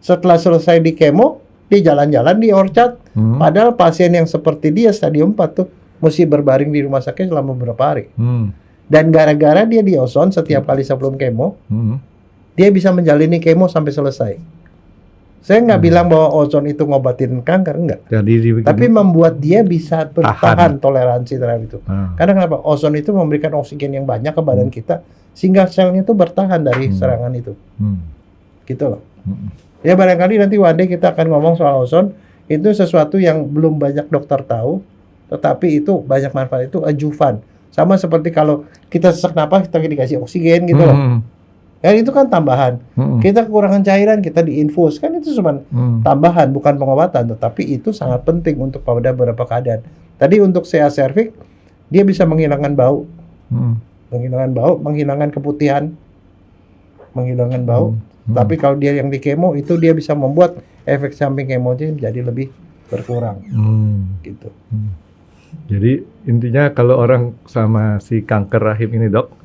Setelah selesai di kemo, dia jalan-jalan di Orchard. Padahal pasien yang seperti dia stadium 4 tuh mesti berbaring di rumah sakit selama beberapa hari. Dan gara-gara dia di ozon setiap kali sebelum kemo, dia bisa menjalani kemo sampai selesai. Saya nggak bilang bahwa ozon itu ngobatin kanker, enggak. Tapi membuat dia bisa bertahan toleransi terhadap itu. Karena kenapa? Ozon itu memberikan oksigen yang banyak ke badan kita, sehingga selnya itu bertahan dari serangan itu. Gitu loh. Ya barangkali nanti one day kita akan ngomong soal ozon. Itu sesuatu yang belum banyak dokter tahu, tetapi itu banyak manfaat. Itu adjuvan. Sama seperti kalau kita sesak napas, kita dikasih oksigen gitu loh. Ya itu kan tambahan. Kita kekurangan cairan, kita diinfus. Kan itu cuma tambahan, bukan pengobatan. Tetapi itu sangat penting untuk pada beberapa keadaan. Tadi untuk CA cervix, dia bisa menghilangkan bau. Menghilangkan bau, menghilangkan keputihan. Menghilangkan bau. Tapi kalau dia yang di kemo, itu dia bisa membuat efek samping kemonya jadi lebih berkurang. Gitu. Jadi intinya kalau orang sama si kanker rahim ini dok,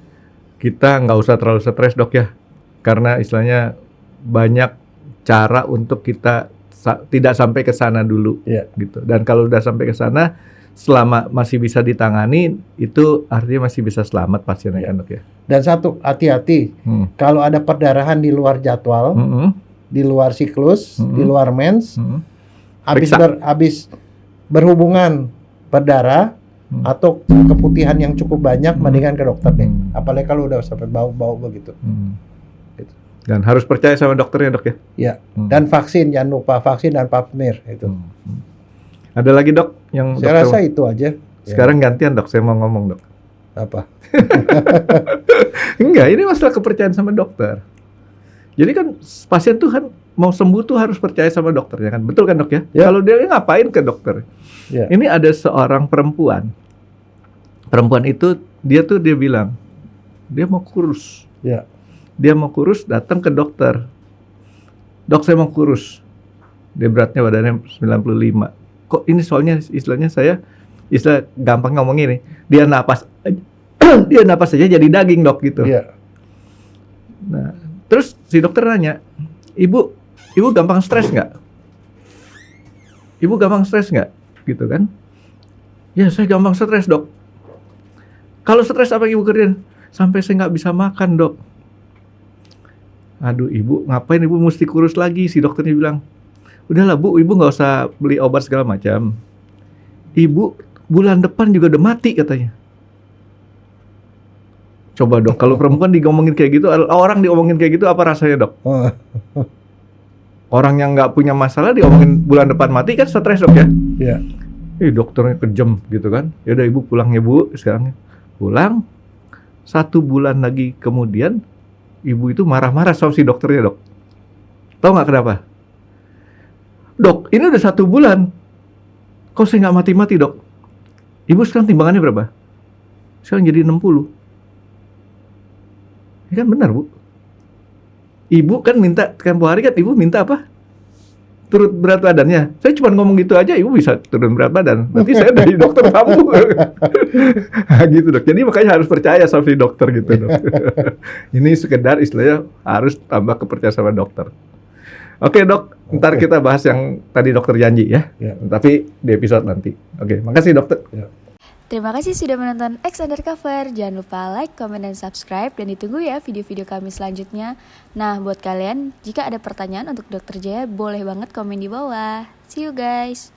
kita nggak usah terlalu stres dok ya, karena istilahnya banyak cara untuk kita tidak sampai ke sana dulu, gitu. Dan kalau udah sampai ke sana, selama masih bisa ditangani, itu artinya masih bisa selamat pasiennya kan dok ya. Dan satu, hati-hati, kalau ada perdarahan di luar jadwal, di luar siklus, di luar mens, habis berhubungan berdarah, atau keputihan yang cukup banyak, mendingan ke dokter deh. Apalagi kalau udah sampai bau-bau begitu. Gitu. Dan harus percaya sama dokternya dok ya. Ya. Dan vaksin, jangan lupa vaksin dan pap smear itu. Ada lagi dok yang saya rasa itu aja. Sekarang gantian dok, saya mau ngomong dok. Apa? Enggak, ini masalah kepercayaan sama dokter. Jadi kan pasien tuh kan mau sembuh tuh harus percaya sama dokternya kan, betul kan dok ya? Kalau dia ngapain ke dokter? Ini ada seorang perempuan. Perempuan itu dia bilang dia mau kurus. Dia mau kurus, datang ke dokter. Dok, saya mau kurus. Dia beratnya badannya 95. Kok ini soalnya istilahnya istilah gampang ngomong ini. Dia napas saja jadi daging dok gitu. Nah, terus si dokter nanya, Ibu gampang stres nggak? Ibu gampang stres nggak? Gitu kan? Ya, saya gampang stres dok. Kalau stres apa yang ibu kerjain? Sampai saya nggak bisa makan dok. Aduh ibu, ngapain ibu mesti kurus lagi? Si dokternya bilang, udahlah bu, ibu nggak usah beli obat segala macam. Ibu bulan depan juga udah mati katanya. Coba dok, kalau perempuan diomongin kayak gitu, orang diomongin kayak gitu apa rasanya dok? Orang yang nggak punya masalah diomongin bulan depan mati kan stres dok ya? Dokternya kejam gitu kan? Ya udah ibu pulang ya bu, sekarang pulang. 1 bulan lagi kemudian ibu itu marah-marah sama si dokternya dok. Tahu nggak kenapa? Dok, ini udah 1 bulan. Kok saya nggak mati-mati dok? Ibu sekarang timbangannya berapa? Sekarang jadi 60. Ya kan benar bu. Ibu kan minta, tempo hari kan ibu minta apa? Turut berat badannya. Saya cuma ngomong gitu aja, ibu bisa turun berat badan. Nanti saya dari dokter kamu. Nah, gitu dok. Jadi makanya harus percaya sama si dokter gitu dok. Ini sekedar istilahnya harus tambah kepercayaan sama dokter. Oke dok, ntar kita bahas yang tadi dokter janji ya. Tapi di episode nanti. Oke, makasih dokter. Terima kasih sudah menonton X Undercover. Jangan lupa like, comment, dan subscribe. Dan ditunggu ya video-video kami selanjutnya. Nah, buat kalian, jika ada pertanyaan untuk Dr. Jaya, boleh banget komen di bawah. See you guys!